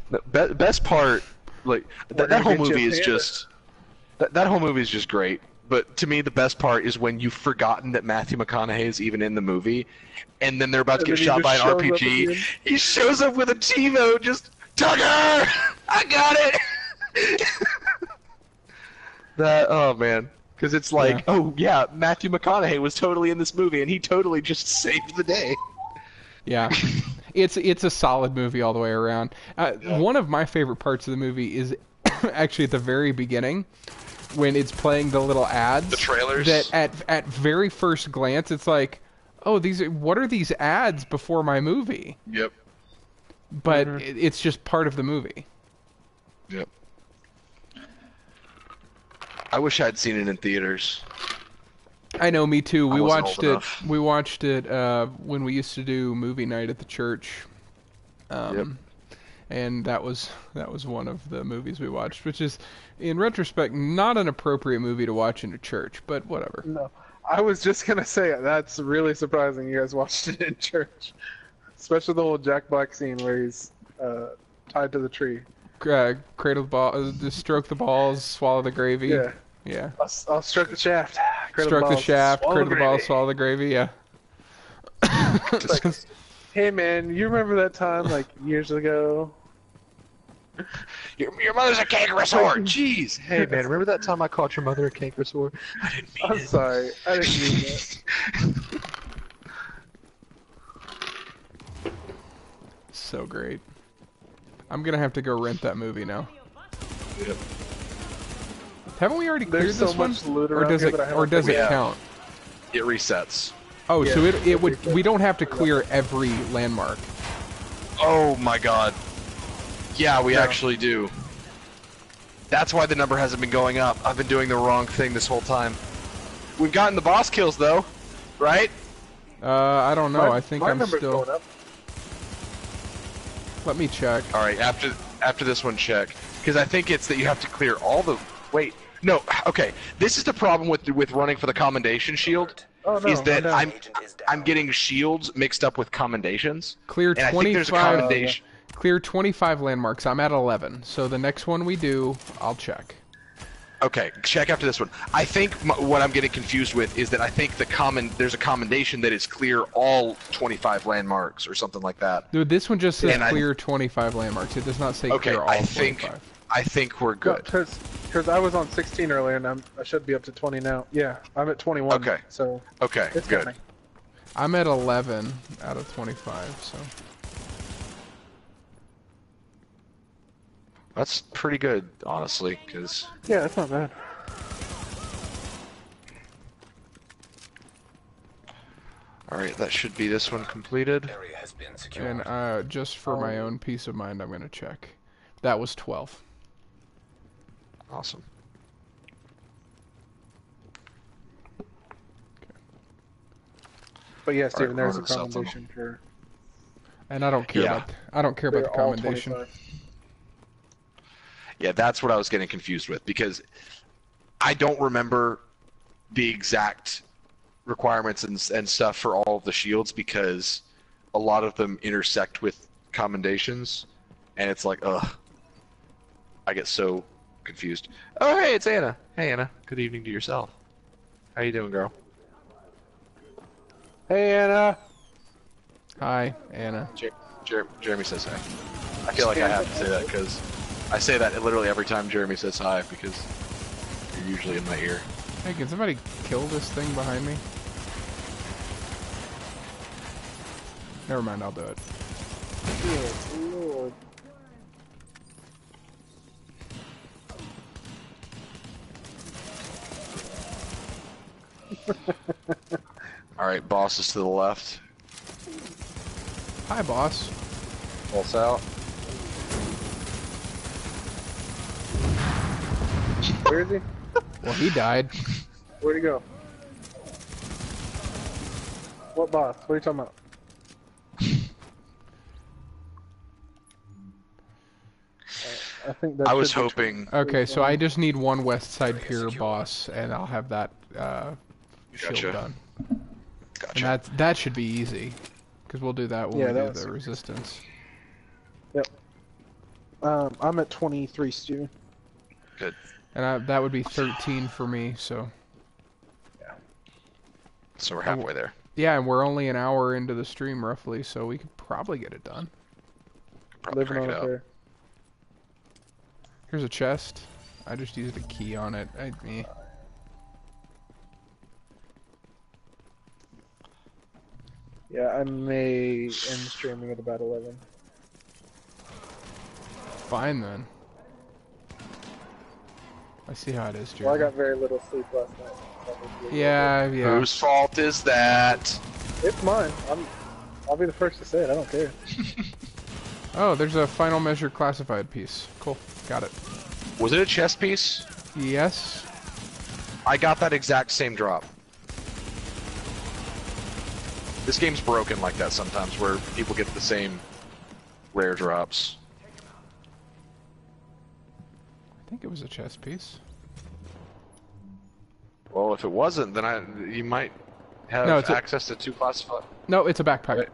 The best part, like We're that gonna whole get you a movie is panda. just that whole movie is just great. But to me, the best part is when you've forgotten that Matthew McConaughey is even in the movie, and then they're about to And get then shot he by an just shows up RPG. again. He shows up with a TiVo, just Tucker, I got it. Oh man, because it's like, Yeah. oh yeah, Matthew McConaughey was totally in this movie, and he totally just saved the day. Yeah, it's a solid movie all the way around. One of my favorite parts of the movie is actually at the very beginning, when it's playing the little ads. The trailers? That at very first glance, it's like, oh, what are these ads before my movie? Yep. But it's just part of the movie. Yep. I wish I'd seen it in theaters. I know, me too. I We wasn't watched old it. enough. We watched it when we used to do movie night at the church. Yep. And that was one of the movies we watched, which is, in retrospect, not an appropriate movie to watch in a church, but whatever. No, I was just gonna say that's really surprising. You guys watched it in church, especially the whole Jack Black scene where he's tied to the tree. Cradle the ball, just stroke the balls, swallow the gravy. Yeah, Yeah. I'll stroke the shaft. Stroke the shaft, swallow cradle the balls, gravy. swallow the gravy. Yeah. It's like, hey man, you remember that time like years ago? Your mother's a cankerosaur. Jeez. Hey man, remember that time I called your mother a cankerosaur? I didn't mean I'm it. sorry, I didn't mean that. So great. I'm gonna have to go rent that movie now. Yep. Haven't we already cleared There's so this one? much loot Or around does here it? that I Or haven't does it Yeah. count? It resets. Oh, so Yeah. it would. We don't have to clear every landmark. Oh my god. Yeah, we No. actually do. That's why the number hasn't been going up. I've been doing the wrong thing this whole time. We've gotten the boss kills though, right? I don't know. I think my I'm number's still. going up. Let me check. All right, after this one, check, because I think it's that you have to clear all the. Wait, no. Okay, this is the problem with running for the commendation shield. Oh, no, is that no. I'm getting shields mixed up with commendations. Clear And I think there's a 25. commendation. Clear 25 landmarks. I'm at 11. So the next one we do, I'll check. Okay, check after this one. I think what I'm getting confused with is that I think there's a commendation that is clear all 25 landmarks or something like that. Dude, this one just says And I- clear 25 landmarks. It does not say Okay, clear all I think 25. we're good. Because I was on 16 earlier and I should be up to 20 now. Yeah, I'm at 21. Okay. So Okay, it's good. coming. I'm at 11 out of 25. So That's pretty good, honestly, because Yeah, that's not bad. all right, that should be this one completed. Area has been secured. and just for my own peace of mind, I'm gonna check. That was 12. Awesome. But yeah, Steven, Alright, there's a Ronan South commendation for. And I don't care Yeah. about. I don't care about the they're all commendation. 25. Yeah, that's what I was getting confused with because I don't remember the exact requirements and stuff for all of the shields because a lot of them intersect with commendations, and it's like, ugh, I get so confused. Oh, hey, it's Anna. Hey, Anna. Good evening to yourself. How you doing, girl? Hey, Anna. Hi, Anna. Jeremy says hey. I feel like I have to say that because I say that literally every time Jeremy says hi because you're usually in my ear. Hey, can somebody kill this thing behind me? Never mind, I'll do it. Good lord. Alright, boss is to the left. Hi, boss. Pulse out. Where is he? Well, he died. Where'd he go? What boss? What are you talking about? I think that I was should be hoping. Okay, so I just need one West Side Pier boss, and I'll have that shield Gotcha. done. Gotcha. And that should be easy, because we'll do that when Yeah, we that do was the super resistance. Yep. I'm at 23, Stu. Good. And that would be 13 for me, so... So we're halfway there. Yeah, and we're only an hour into the stream, roughly, so we could probably get it done. Probably Living crank on it a out. prayer. Here's a chest. I just used a key on it. Yeah, I may end streaming at about 11. Fine, then. I see how it is, Well, I Jeremy. got very little sleep last night. So I'm gonna be Yeah. Whose fault is that? It's mine. I'll be the first to say it. I don't care. Oh, there's a final measure classified piece. Cool. Got it. Was it a chess piece? Yes. I got that exact same drop. This game's broken like that sometimes, where people get the same rare drops. I think it was a chest piece. Well, if it wasn't, then you might have No, it's access to 2 classified. No, it's a backpack. Right.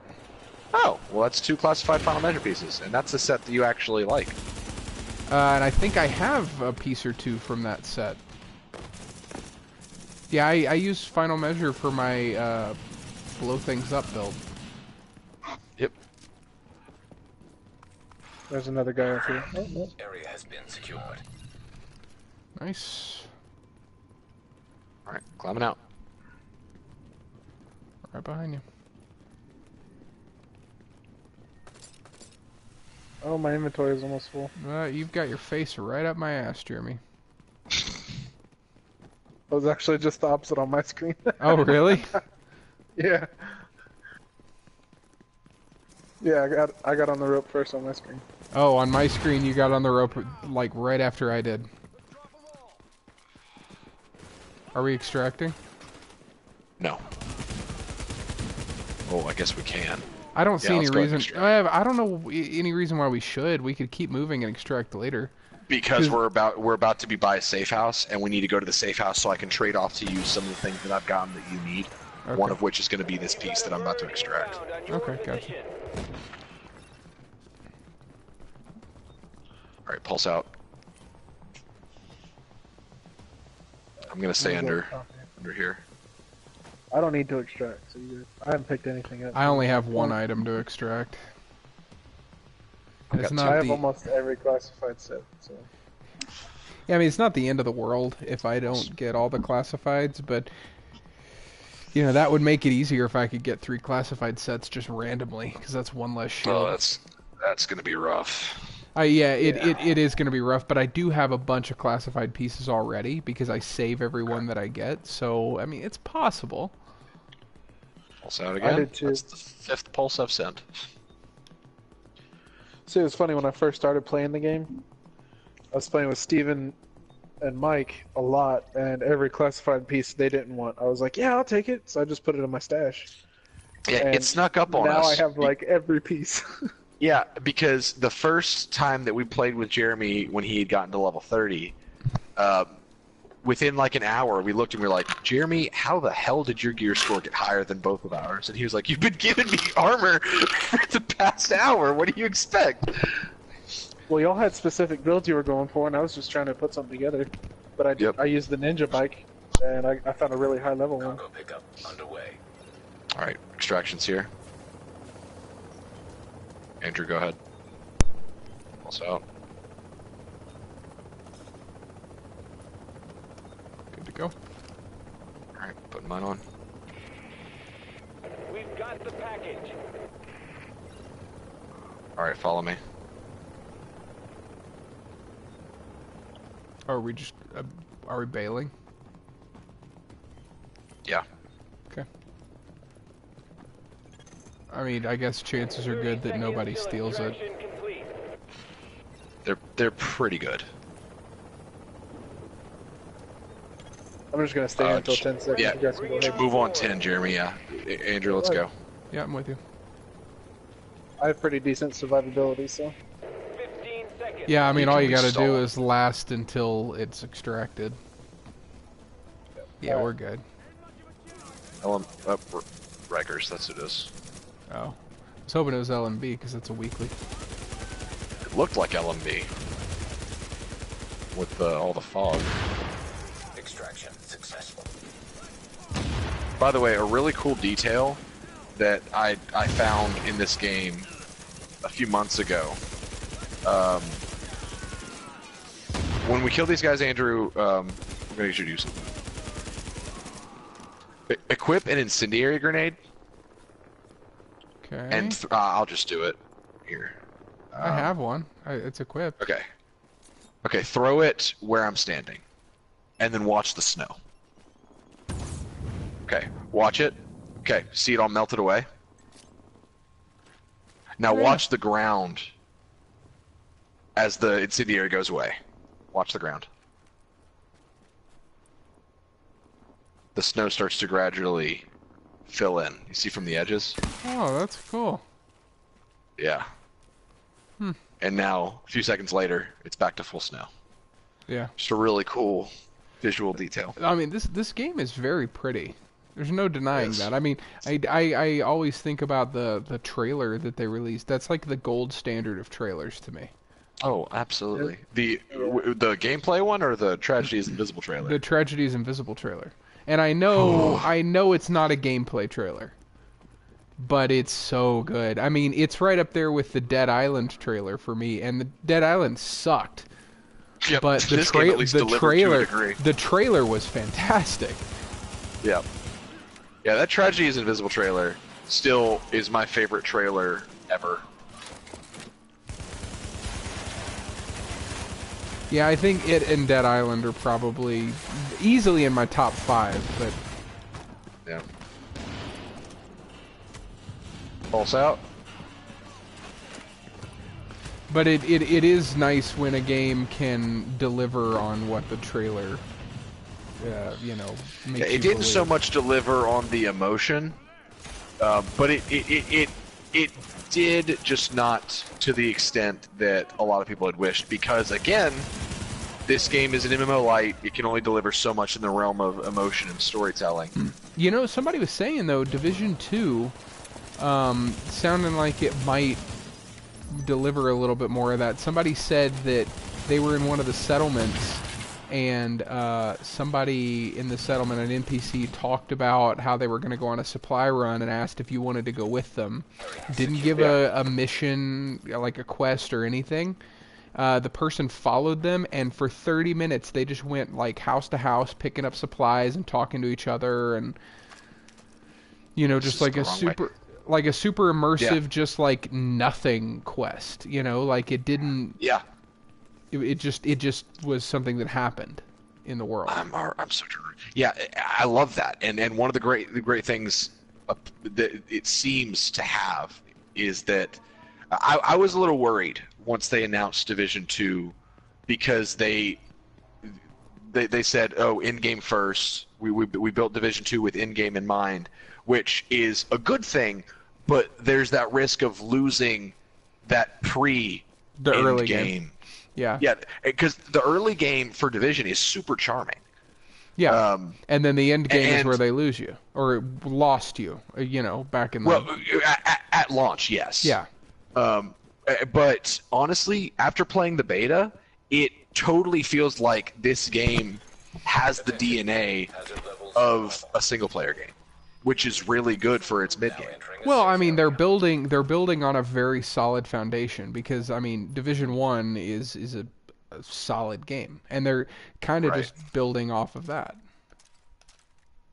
Oh, well, that's 2 classified final measure pieces, and that's a set that you actually like. And I think I have a piece or two from that set. Yeah, I use final measure for my blow things up build. Yep. There's another guy up here. Oh, no. Area has been secured. Nice. All right, climbing out. Right behind you. Oh, my inventory is almost full. You've got your face right up my ass, Jeremy. It was actually just the opposite on my screen. Oh, really? Yeah. Yeah, I got on the rope first on my screen. Oh, on my screen you got on the rope like right after I did. Are we extracting? No. Oh, I guess we can. I don't see Yeah, any let's go ahead and reason. extract. I don't know any reason why we should. We could keep moving and extract later. Because we're about to be by a safe house, and we need to go to the safe house so I can trade off to you some of the things that I've gotten that you need. Okay. One of which is going to be this piece that I'm about to extract. Okay, gotcha. All right, pulse out. I'm going to stay under here. I don't need to extract, so I haven't picked anything up. I only have one item to extract. I've It's got not I have the. almost every classified set, so... Yeah, I mean, it's not the end of the world if I don't get all the classifieds, but you know that would make it easier if I could get 3 classified sets just randomly, because that's one less shield. Oh, that's going to be rough. Yeah, it is going to be rough, but I do have a bunch of classified pieces already because I save every one that I get. So I mean, it's possible. Pulse out again. did too. That's the 5th pulse I've sent. See, it was funny when I first started playing the game. I was playing with Steven and Mike a lot, and every classified piece they didn't want. I was like, yeah, I'll take it. So I just put it in my stash. Yeah, And it snuck up on now us. I have like every piece. Yeah, because the first time that we played with Jeremy when he had gotten to level 30, within like an hour, we looked and we were like, Jeremy, how the hell did your gear score get higher than both of ours? And he was like, you've been giving me armor for the past hour. What do you expect? Well, y'all had specific builds you were going for, and I was just trying to put something together. But Yep. I used the ninja bike, and I found a really high level one. Cargo pickup underway. All right, extractions here. Andrew, go ahead. Also out. Mine on. We've got the package. All right, follow me. Are we just are we bailing? Yeah. Okay. I mean, I guess chances are good that nobody steals it. Complete. They're pretty good. I'm just gonna stay here until 10 seconds. Yeah. You guys can go ahead. Move on 10, Jeremy. Yeah. Andrew, let's go. Yeah, I'm with you. I have pretty decent survivability, so. 15 seconds. Yeah, I mean, You all can you gotta do restall. is last until it's extracted. Yeah, Alright. we're good. Rikers, that's what it is. Oh. I was hoping it was LMB because it's a weekly. It looked like LMB. With all the fog. Extraction successful. By the way, a really cool detail that I found in this game a few months ago. When we kill these guys, Andrew, I'm going to introduce them. Equip an incendiary grenade, Okay. and I'll just do it here. I have one. It's equipped. Okay. Okay, throw it where I'm standing, and then watch the snow. Okay, watch it. Okay, see it all melted away? Now Yeah. watch the ground as the incendiary goes away. Watch the ground. The snow starts to gradually fill in. You see from the edges? Oh, that's cool. Yeah. And now, a few seconds later, it's back to full snow. Yeah. Just a really cool visual detail. I mean, this game is very pretty. There's no denying Yes. that. I mean, I always think about the trailer that they released. That's like the gold standard of trailers to me. Oh, absolutely. The gameplay one or the Tragedy is Invisible trailer? The Tragedy is Invisible trailer. And I know it's not a gameplay trailer, but it's so good. I mean, it's right up there with the Dead Island trailer for me, and the Dead Island sucked. Yep. But the, This game at least delivered to a degree. the trailer was fantastic. Yeah. Yeah, that Tragedy is Invisible trailer still is my favorite trailer ever. Yeah, I think it and Dead Island are probably easily in my top 5, but Yeah. Pulse out. it is nice when a game can deliver on what the trailer makes It you didn't so believe. much deliver on the emotion, but it did, just not to the extent that a lot of people had wished. Because again, this game is an MMO light. It can only deliver so much in the realm of emotion and storytelling. You know, somebody was saying though, Division 2 sounding like it might deliver a little bit more of that. Somebody said that they were in one of the settlements, and somebody in the settlement, an NPC, talked about how they were going to go on a supply run and asked if you wanted to go with them. Didn't give a mission, like a quest or anything. The person followed them, and for 30 minutes they just went like house to house picking up supplies and talking to each other, and just like the a wrong super immersive, Yeah. just like nothing quest. Like it didn't. Yeah. It just was something that happened in the world. I'm so true. Yeah, I love that. And one of the great things that it seems to have is that I was a little worried once they announced Division 2, because they said, oh, in-game first. We built Division 2 with in-game in mind, which is a good thing, but there's that risk of losing that The early game. game. Yeah. Yeah, because the early game for Division is super charming. Yeah. And then the end game is and- where they lose you or lost you. Back in the. Well, at launch, yes. Yeah. But honestly, after playing the beta, it totally feels like this game has the DNA of a single-player game, which is really good for its mid-game. Well, I mean, they're building on a very solid foundation, because I mean, Division 1 is a solid game, and they're kind of Right. just building off of that.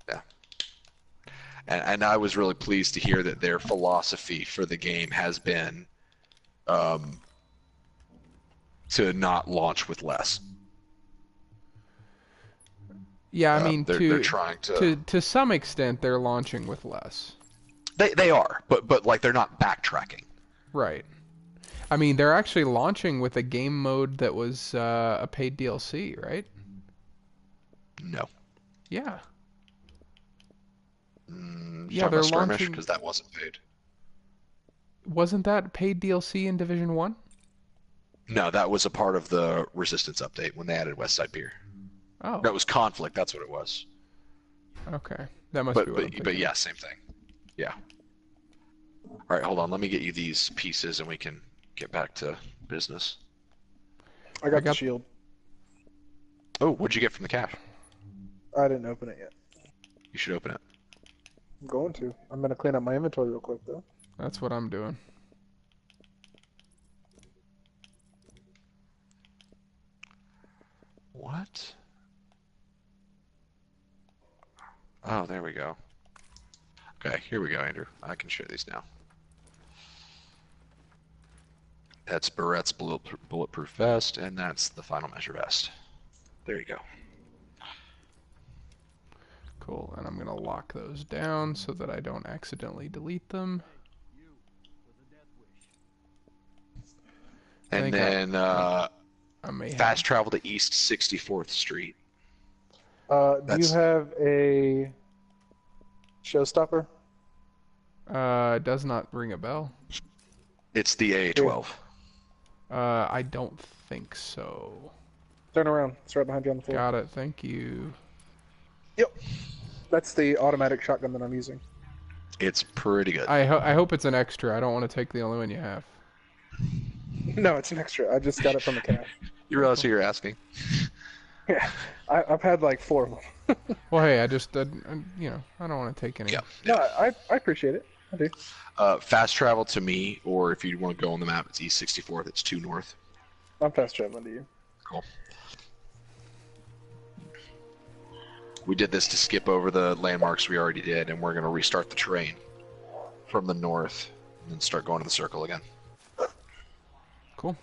Yeah. And I was really pleased to hear that their philosophy for the game has been to not launch with less. Yeah, I mean, they're trying to some extent, they're launching with less. They are, but like they're not backtracking. Right. I mean, they're actually launching with a game mode that was a paid DLC, right? No. Yeah. Yeah, they're launching because that wasn't paid. Wasn't that paid DLC in Division 1? No, that was a part of the Resistance update when they added Westside Pier. Oh. No, it was Conflict. That's what it was. Okay, that must be what I'm thinking. But yeah, same thing. Yeah. All right, hold on. Let me get you these pieces, and we can get back to business. I got the shield. Oh, what'd you get from the cache? I didn't open it yet. You should open it. I'm going to. I'm gonna clean up my inventory real quick though. That's what I'm doing. What? Oh, there we go. Okay, here we go, Andrew. I can share these now. That's Barrett's bulletproof vest, and that's the Final Measure vest. There you go. Cool, and I'm going to lock those down so that I don't accidentally delete them. And then I may fast travel to East 64th Street. Do you have a showstopper? Does not ring a bell. It's the AA-12. I don't think so. Turn around. It's right behind you on the floor. Got it, thank you. Yep. That's the automatic shotgun that I'm using. It's pretty good. I hope it's an extra. I don't want to take the only one you have. No, it's an extra. I just got it from the cache. You realize who you're asking? Yeah, I've had like 4 of them. Well, hey, I just, you know, I don't want to take any. Yeah. No, I appreciate it. I do. Fast travel to me, or if you want to go on the map, it's East 64th. It's 2 north. I'm fast traveling to you. Cool. We did this to skip over the landmarks we already did, and we're going to restart the train from the north and then start going to the circle again. Cool.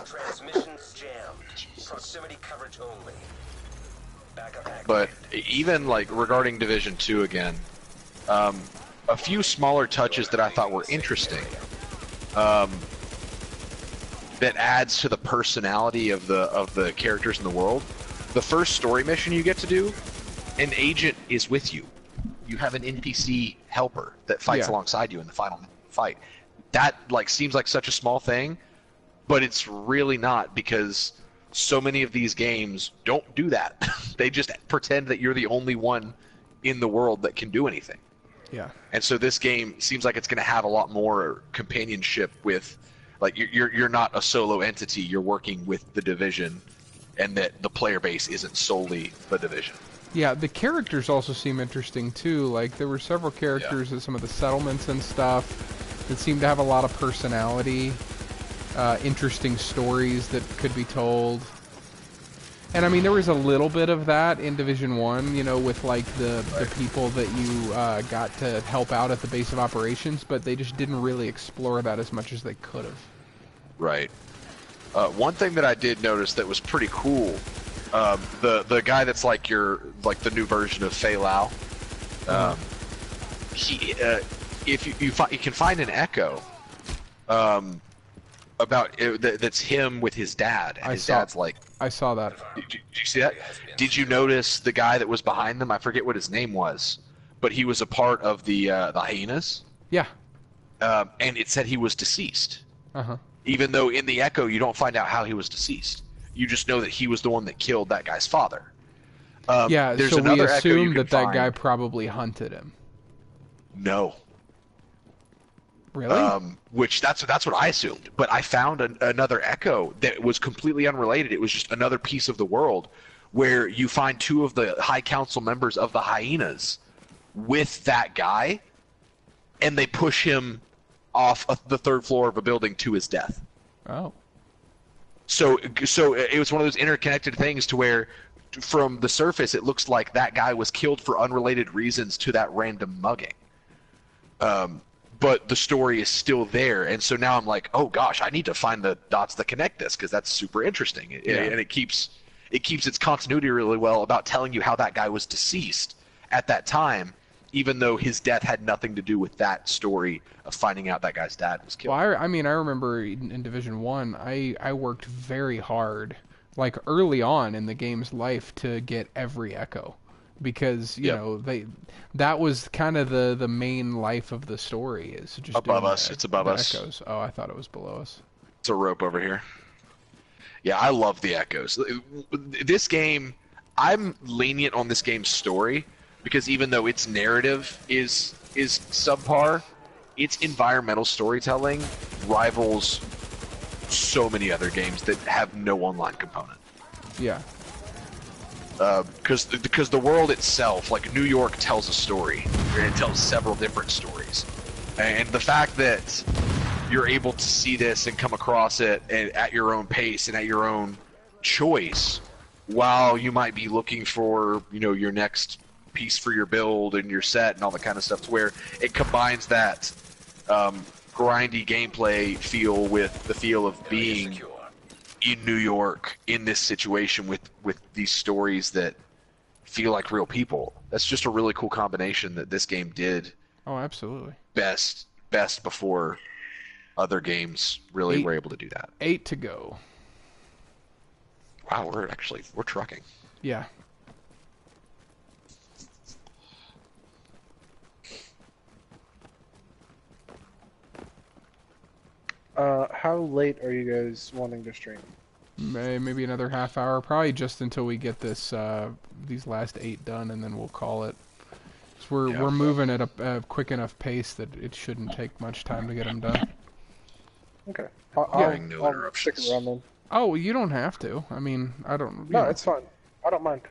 Transmissions jammed. Proximity coverage only. Backup activated. But even like regarding Division 2 again, a few smaller touches that I thought were interesting. That adds to the personality of the characters in the world. The first story mission you get to do, an agent is with you. You have an NPC helper that fights alongside you in the final fight. That like seems like such a small thing, but it's really not, because so many of these games don't do that. They just pretend that you're the only one in the world that can do anything. Yeah. And so this game seems like it's going to have a lot more companionship with, like, you're not a solo entity. You're working with the Division, and that the player base isn't solely the Division. Yeah, the characters also seem interesting too. Like, there were several characters at some of the settlements and stuff that seemed to have a lot of personality, interesting stories that could be told. And I mean, there was a little bit of that in Division 1, you know, with like the people that you got to help out at the base of operations, but they just didn't really explore that as much as they could have. Right. One thing that I did notice that was pretty cool, the guy that's like the new version of Fei Lao, he if you can find an echo about it, that's him with his dad, and dad's like, I saw that. Did you see that? Did you notice the guy that was behind them? I forget what his name was, but he was a part of the hyenas. Yeah. And it said he was deceased. Uh-huh. Even though in the echo you don't find out how he was deceased. You just know that he was the one that killed that guy's father. Yeah, there's so we another echo you assume can that that find. guy probably hunted him. No. Really? Which that's what I assumed. But I found another echo that was completely unrelated. It was just another piece of the world where you find 2 of the High Council members of the hyenas with that guy, and they push him off of the 3rd floor of a building to his death. Oh. So it was one of those interconnected things to where, from the surface, it looks like that guy was killed for unrelated reasons to that random mugging. But the story is still there, and so now I'm like, oh gosh, I need to find the dots that connect this because that's super interesting, and it keeps its continuity really well about telling you how that guy was deceased at that time, even though his death had nothing to do with that story of finding out that guy's dad was killed. Well, I mean, I remember in Division 1, I worked very hard, like early on in the game's life, to get every echo. Because, you know, that was kind of the main life of the story, is just above us. It's above us. Echoes. Oh, I thought it was below us. It's a rope over here. Yeah, I love the echoes. This game, I'm lenient on this game's story, because even though its narrative is subpar, its environmental storytelling rivals so many other games that have no online component. Yeah. Because the world itself, like New York, tells a story, and it tells several different stories, and the fact that you're able to see this and come across it at your own pace and at your own choice, while you might be looking for, you know, your next piece for your build and your set and all that kind of stuff, to where it combines that grindy gameplay feel with the feel of being in New York in this situation with these stories that feel like real people. That's just a really cool combination that this game did. Oh, absolutely. Best before other games really were able to do that. 8 to go. Wow, we're trucking. Yeah. How late are you guys wanting to stream? Maybe another half hour, probably just until we get this these last 8 done, and then we'll call it. So we're moving at a quick enough pace that it shouldn't take much time to get them done. Okay. No I'll interruptions. stick around then. Oh, you don't have to. I mean, I don't. No, it's fine. I don't mind.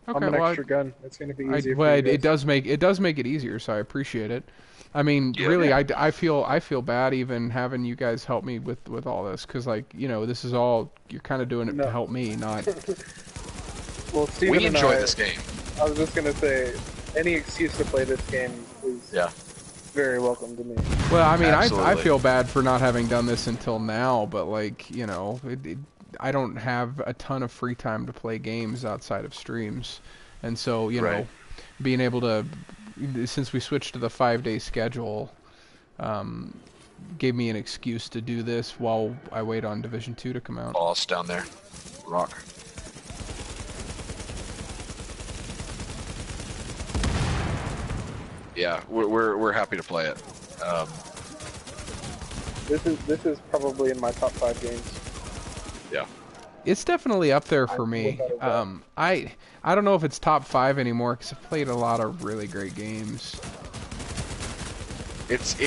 Okay, I'm an well, extra gun. It's going to be I, easier well, for you it guys. does make it easier, so I appreciate it. I mean, really, I feel bad even having you guys help me with all this, because, like, you know, this is all, you're kind of doing it to help me, not. Well, Steven We and enjoy I, this game. I was just going to say, any excuse to play this game is very welcome to me. Well, I mean, I Absolutely. feel bad for not having done this until now, but, like, you know, I don't have a ton of free time to play games outside of streams, and so, you know, being able to, since we switched to the 5-day schedule, gave me an excuse to do this while I wait on Division 2 to come out. Boss down there. Rock. Yeah, we're happy to play it. This is probably in my top 5 games. Yeah. It's definitely up there for me. I don't know if it's top 5 anymore, because I've played a lot of really great games. It's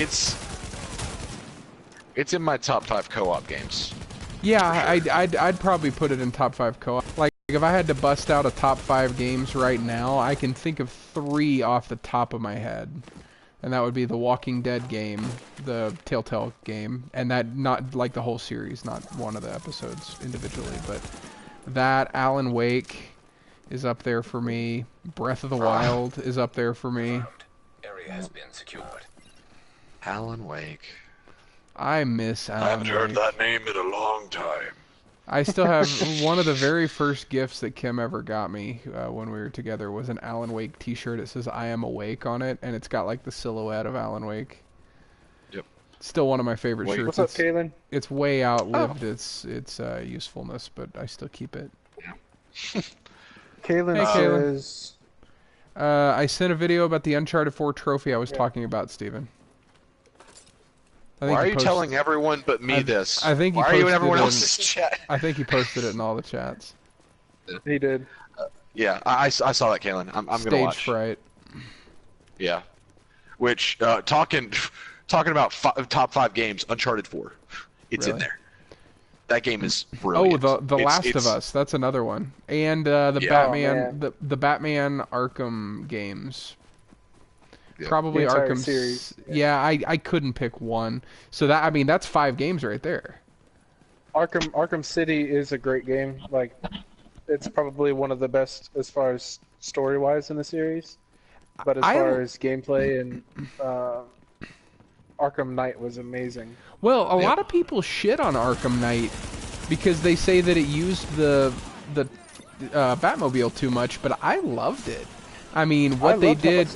in my top 5 co-op games. Yeah, I'd probably put it in top 5 co-op. Like, if I had to bust out a top 5 games right now, I can think of 3 off the top of my head. And that would be the Walking Dead game, the Telltale game, and that, not like the whole series, not one of the episodes individually, but that, Alan Wake is up there for me. Breath of the Wild is up there for me. Area has been secured. Alan Wake. I miss Alan Wake. that name in a long time. I still have one of the very first gifts that Kim ever got me when we were together was an Alan Wake t-shirt. It says I am awake on it, and it's got like the silhouette of Alan Wake. Yep. Still one of my favorite shirts. What's up, Kaylin? It's way outlived its usefulness, but I still keep it. Kaylin Hey, Kaylin. says... I sent a video about the Uncharted 4 trophy I was talking about, Steven. Why are you telling everyone but me this? I think he Why are you in posted everyone it in- else's chat? I think he posted it in all the chats. He did. Yeah, I saw that, Kaylin. I'm gonna Stage watch. fright. Yeah. Which talking about top 5 games, Uncharted 4, it's in Really? there. That game is brilliant. Oh, the It's- Last it's- of Us. That's another one. And the Yeah. Batman, Oh, man. the Batman Arkham games. Yeah. Probably The entire Arkham series, Yeah, I couldn't pick one. So that, I mean, that's 5 games right there. Arkham City is a great game. Like, it's probably one of the best as far as story-wise in the series. But as far as gameplay and Arkham Knight was amazing. Well, a lot of people shit on Arkham Knight because they say that it used the Batmobile too much, but I loved it. I mean, what they did,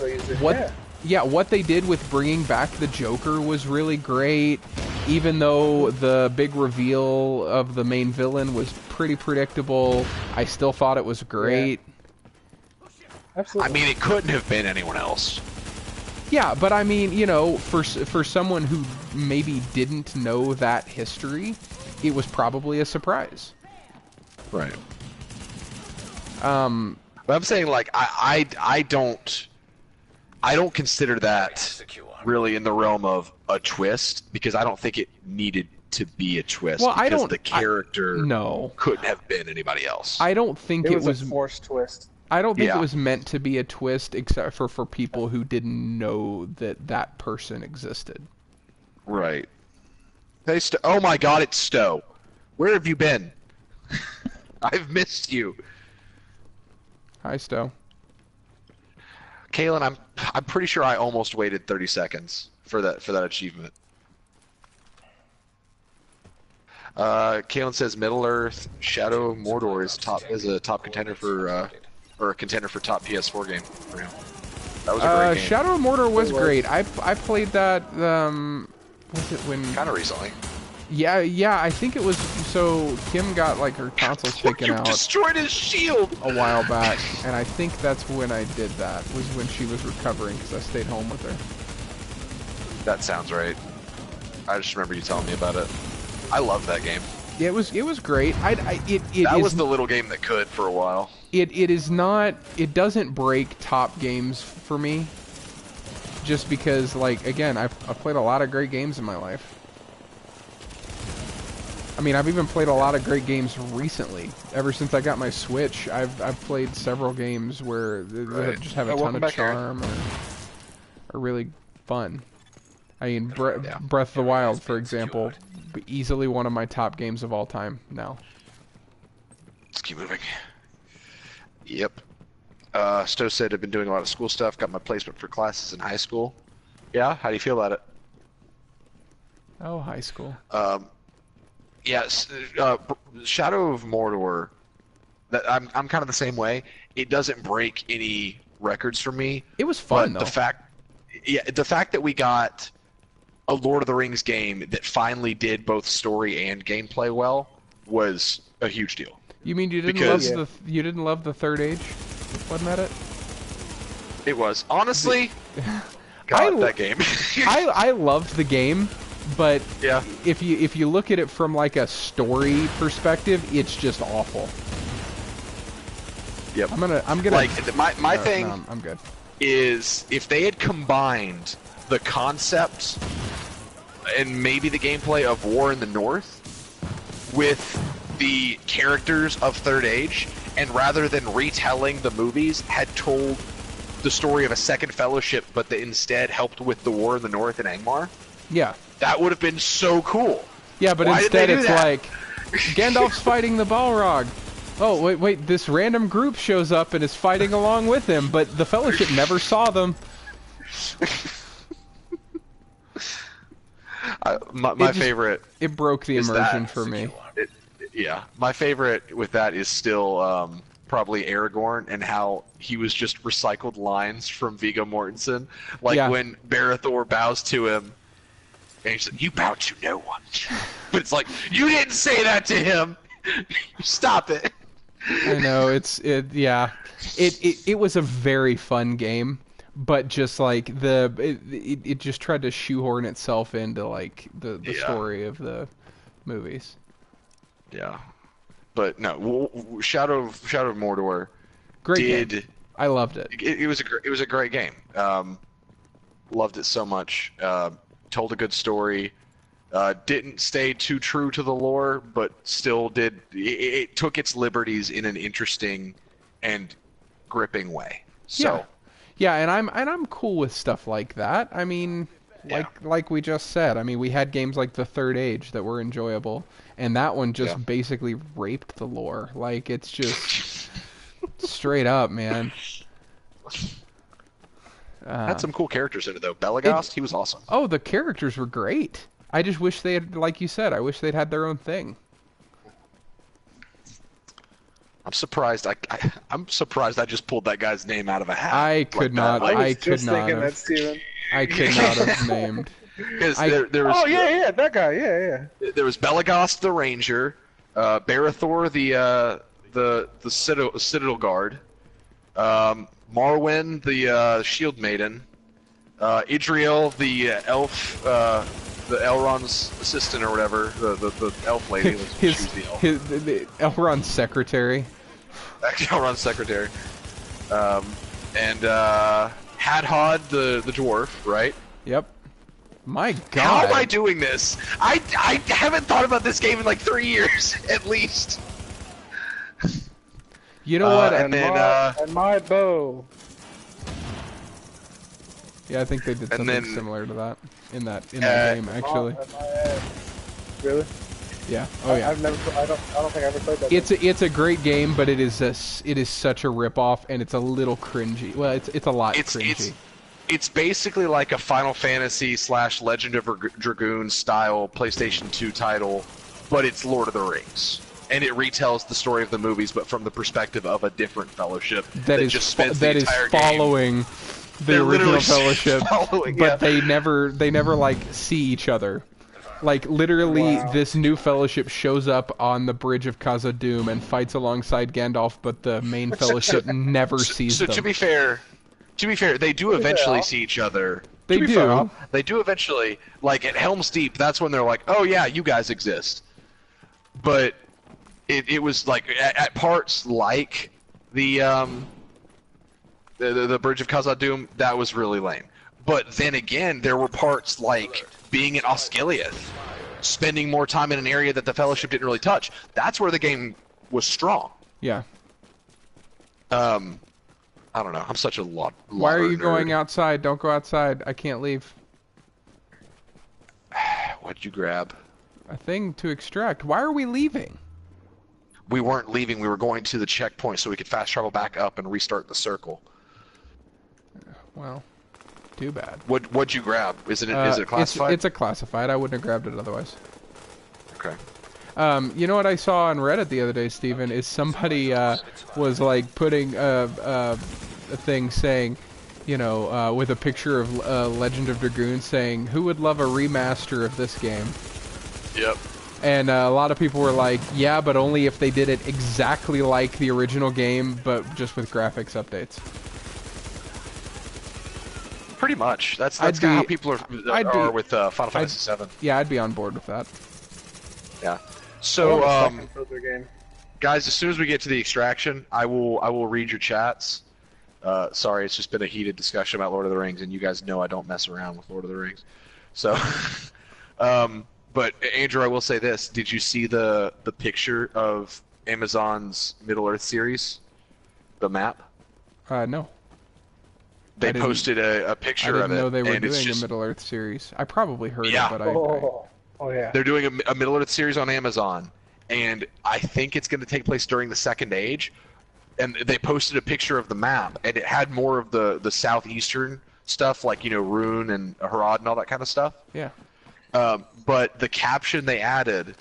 what they did with bringing back the Joker was really great. Even though the big reveal of the main villain was pretty predictable, I still thought it was great. Yeah. Absolutely. I mean, it couldn't have been anyone else. Yeah, but I mean, you know, for someone who maybe didn't know that history, it was probably a surprise. Right. But I'm saying, like, I don't consider that really in the realm of a twist, because I don't think it needed to be a twist. Well, because the character no couldn't have been anybody else. I don't think it was a forced twist. I don't think it was meant to be a twist, except for people who didn't know that person existed. Right. Hey, oh my God, it's Stowe. Where have you been? I've missed you. Hi, Stowe. Kalen, I'm pretty sure I almost waited 30 seconds for that achievement. Kalen says Middle Earth Shadow of Mordor is a top contender for or a contender for top PS4 game for him. That was a great game. Shadow of Mordor was great. I played that. Was it when? Kind of recently. Yeah. I think it was. So Kim got like her tonsils taken out. You destroyed his shield a while back, and I think that's when I did that. Was when she was recovering because I stayed home with her. That sounds right. I just remember you telling me about it. I love that game. Yeah, it was great. That was the little game that could for a while. It is not. It doesn't break top games for me. Just because, like, again, I've played a lot of great games in my life. I mean, I've even played a lot of great games recently. Ever since I got my Switch, I've played several games where they just have a ton of charm or are really fun. I mean, Breath of the Wild, for example, easily one of my top games of all time now. Let's keep moving. Yep. Stowe said, I've been doing a lot of school stuff, got my placement for classes in high school. Yeah? How do you feel about it? Oh, high school. Yes. Shadow of Mordor, I'm kind of the same way. It doesn't break any records for me. It was fun, but though. The fact that we got a Lord of the Rings game that finally did both story and gameplay well was a huge deal. You mean you didn't love the Third Age? Wasn't that it? It was. Honestly, God, that game. I loved the game, but yeah. if you look at it from like a story perspective, it's just awful. Yep. I'm gonna like my thing. No, I'm good. Is if they had combined the concepts and maybe the gameplay of War in the North with the characters of Third Age, and rather than retelling the movies, had told the story of a second Fellowship, but that instead helped with the War in the North and Angmar. Yeah. That would have been so cool. Yeah, but instead it's like Gandalf's fighting the Balrog. Oh, wait, this random group shows up and is fighting along with him, but the Fellowship never saw them. My favorite... It broke the immersion for me. Yeah, my favorite with that is still probably Aragorn, and how he was just recycled lines from Viggo Mortensen. Like when Barad-dûr bows to him, and he's like, "You bow to no one." But it's like, you didn't say that to him! Stop it! I know, it was a very fun game, but just like it just tried to shoehorn itself into like the story of the movies. Yeah, but no, Shadow of Mordor. Great game. I loved it. It was a great game. Loved it so much. Told a good story. Didn't stay too true to the lore, but still did. It took its liberties in an interesting and gripping way. So yeah, and I'm cool with stuff like that. I mean, like we just said. I mean, we had games like The Third Age that were enjoyable, and that one just basically raped the lore. Like, it's just straight up, man. Had some cool characters in it though. Belagost, he was awesome. Oh, the characters were great. I just wish they had, like you said, I wish they'd had their own thing. I'm surprised. I'm surprised I just pulled that guy's name out of a hat. I could not. I was could just not thinking have. that, Steven. I could not have named. Because there was. Oh yeah, that guy. Yeah. There was Belagost the Ranger, Barathor the Citadel Guard, Marwyn the Shield Maiden, Idriel the elf, the Elrond's assistant or whatever, the elf lady. The Elrond's secretary. Elrond's secretary, and Hadhod the dwarf, right? Yep. My God. How am I doing this? I haven't thought about this game in like 3 years at least. You know what? And then And my bow. Yeah, I think they did something then- similar to that in that game actually. And my ass. Really? Yeah. Oh yeah. I've never. I don't think I ever played that. It's a great game, but it is such a ripoff, and it's a little cringy. Well, it's a lot cringy. It's basically like a Final Fantasy / Legend of Dragoon style PlayStation 2 title, but it's Lord of the Rings, and it retells the story of the movies, but from the perspective of a different fellowship that is just spends the entire following the They're original literally fellowship, following, but yeah. they never like see each other. Like literally, this new fellowship shows up on the bridge of Khazad-dûm and fights alongside Gandalf, but the main fellowship never sees So them. to be fair, they do eventually see each other. They To be do. fair, they do eventually. Like at Helm's Deep, that's when they're like, "Oh yeah, you guys exist." But it was like at parts like the Bridge of Khazad-dûm, that was really lame. But then again, there were parts like being in Osgiliath, spending more time in an area that the Fellowship didn't really touch. That's where the game was strong. Yeah. I don't know. I'm such a lot. Why are you going outside? Don't go outside. I can't leave. What'd you grab? A thing to extract. Why are we leaving? We weren't leaving. We were going to the checkpoint so we could fast travel back up and restart the circle. Well, too bad. What'd you grab? Is it classified? It's a classified. I wouldn't have grabbed it otherwise. Okay. You know what I saw on Reddit the other day, Steven, is somebody was like putting a thing saying, you know, with a picture of Legend of Dragoon saying, "Who would love a remaster of this game?" Yep. And a lot of people were like, "Yeah, but only if they did it exactly like the original game, but just with graphics updates." Pretty much. That's I'd kind of how be- people I'd are be- with Final Fantasy VII. Yeah, I'd be on board with that. Yeah. So, Filter game. guys, as soon as we get to the extraction, I will read your chats. Sorry, it's just been a heated discussion about Lord of the Rings, and you guys know I don't mess around with Lord of the Rings. So, but Andrew, I will say this: did you see the picture of Amazon's Middle Earth series, the map? No. They I didn't- posted a I picture didn't of it, know they were and it's doing just a Middle Earth series. I probably heard Yeah. it, but Oh yeah. they're doing a Middle Earth series on Amazon, and I think it's going to take place during the Second Age. And they posted a picture of the map, and it had more of the southeastern stuff, like Rune and Harad and all that kind of stuff. yeah. But the caption they added,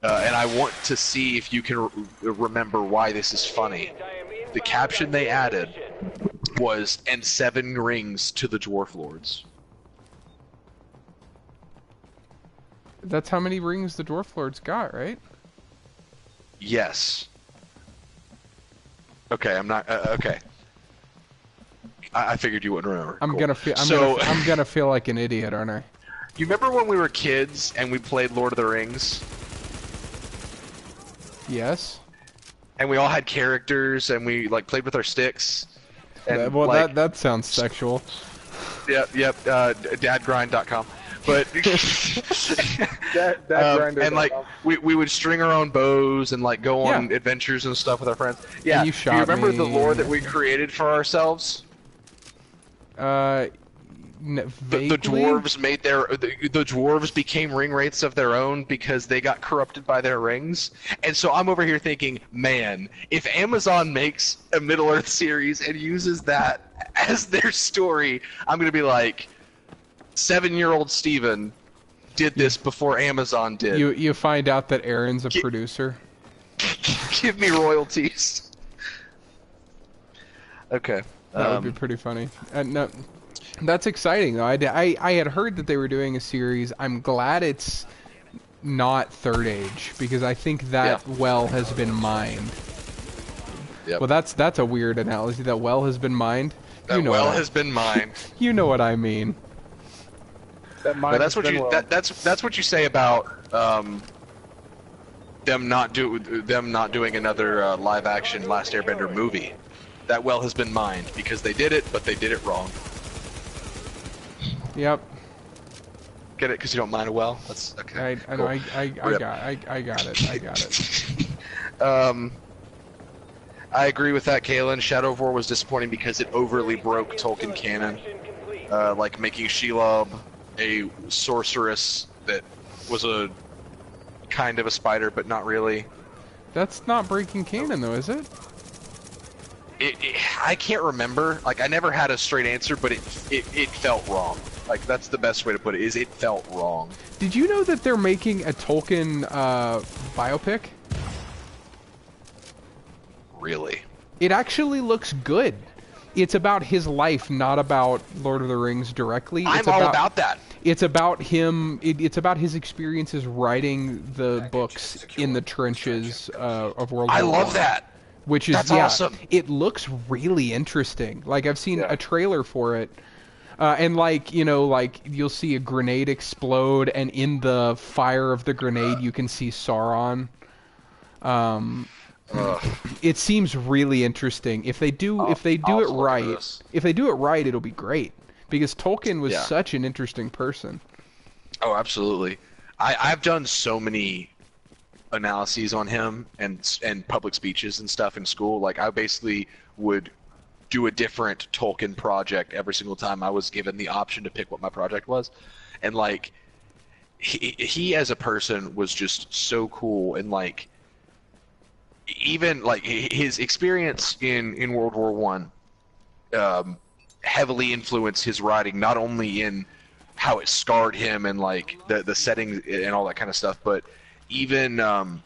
and I want to see if you can remember why this is funny. The caption they added was "and 7 rings to the Dwarf Lords." That's how many rings the Dwarf Lords got, right? Yes. Okay, I'm not. Okay. I figured you wouldn't remember. I'm Cool. gonna feel. I'm gonna feel like an idiot, aren't I? You remember when we were kids and we played Lord of the Rings, Yes. and we all had characters and we played with our sticks? And That sounds sexual. Yep. Dadgrind.com. But That we would string our own bows and go on Yeah. adventures and stuff with our friends. Yeah. you Do shot you remember me the lore and- that we created for ourselves? Vaguely? The dwarves made the dwarves became ring wraiths of their own because they got corrupted by their rings. And so I'm over here thinking, man, if Amazon makes a Middle Earth series and uses that as their story, I'm gonna be like, 7-year-old Steven did this before Amazon did. You find out that Aaron's a producer. Give me royalties. Okay. That would be pretty funny. No, that's exciting though. I had heard that they were doing a series. I'm glad it's not Third Age because I think that well has been mined. Yep. Well, that's a weird analogy. That well has been mined. That well has been mined. You know what I mean. But that's what you that's what you say about them not doing another live action Last Airbender movie. That well has been mined because they did it, but they did it wrong. Yep. Get it? Because you don't mine a well. That's okay. I know. I got it. I agree with that, Kalen. Shadow of War was disappointing because it overly broke Tolkien canon, like making Shelob a sorceress that was a kind of a spider, but not really. That's not breaking canon, though, is it? I can't remember. Like, I never had a straight answer, but it felt wrong. Like, that's the best way to put it. Is it felt wrong. Did you know that they're making a Tolkien biopic? Really? It actually looks good. It's about his life, not about Lord of the Rings directly. I'm all about that. It's about him. It's about his experiences writing the books in the trenches of World War I. I love that. Which is That's awesome. It looks really interesting. Like I've seen a trailer for it, and like you'll see a grenade explode, and in the fire of the grenade you can see Sauron. It seems really interesting. If they do it right, it'll be great. Because Tolkien was such an interesting person. Oh, absolutely. I've done so many analyses on him and public speeches and stuff in school. Like, I basically would do a different Tolkien project every single time I was given the option to pick what my project was. And like, he as a person was just so cool, and like, even like his experience in World War One heavily influenced his writing, not only in how it scarred him and like the settings and all that kind of stuff, but even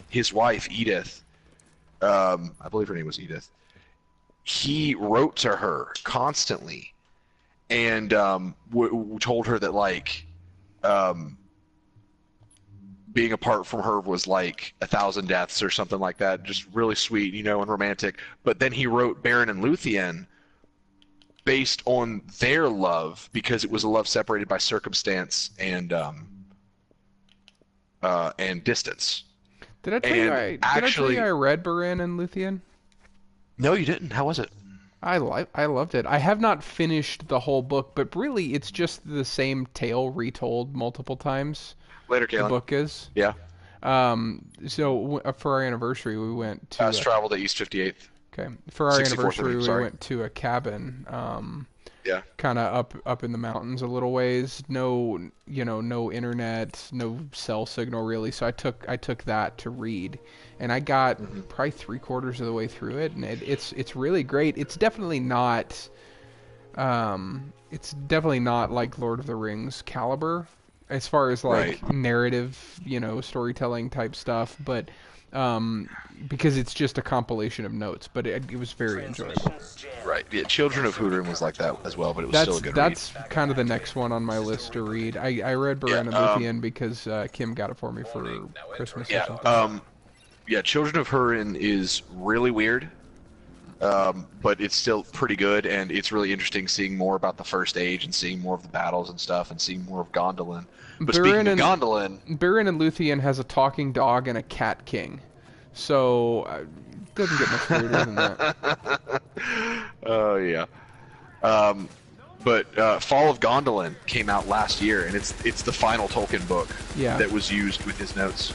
his wife Edith, I believe her name was Edith, he wrote to her constantly and told her that like being apart from her was like 1,000 deaths or something like that. Just really sweet, and romantic. But then he wrote Beren and Luthien based on their love, because it was a love separated by circumstance and distance. Did I tell you I read Beren and Luthien? No, you didn't. How was it? I loved it. I have not finished the whole book, but really it's just the same tale retold multiple times. Later, Kalen. The book is. Yeah. So for our anniversary, we went to... Fast traveled to East 58th. Okay. For our anniversary, we sorry. went to a cabin. Yeah. Kind of up in the mountains a little ways. No internet, no cell signal really. So I took that to read, and I got probably 3/4 of the way through it, and it's really great. It's definitely not like Lord of the Rings caliber as far as like narrative, storytelling type stuff, but because it's just a compilation of notes, but it was very enjoyable. Right. Yeah, Children of Húrin was like that as well, but it was still a good read. That's kind of the next one on my list to read. I read Beren and Luthien because Kim got it for me for Christmas or something. Children of Húrin is really weird, but it's still pretty good, and it's really interesting seeing more about the First Age and seeing more of the battles and stuff and seeing more of Gondolin. But speaking of Gondolin... Beren and Luthien has a talking dog and a cat king. So, it doesn't get much weirder than that. Oh, yeah. But Fall of Gondolin came out last year, and it's the final Tolkien book that was used with his notes.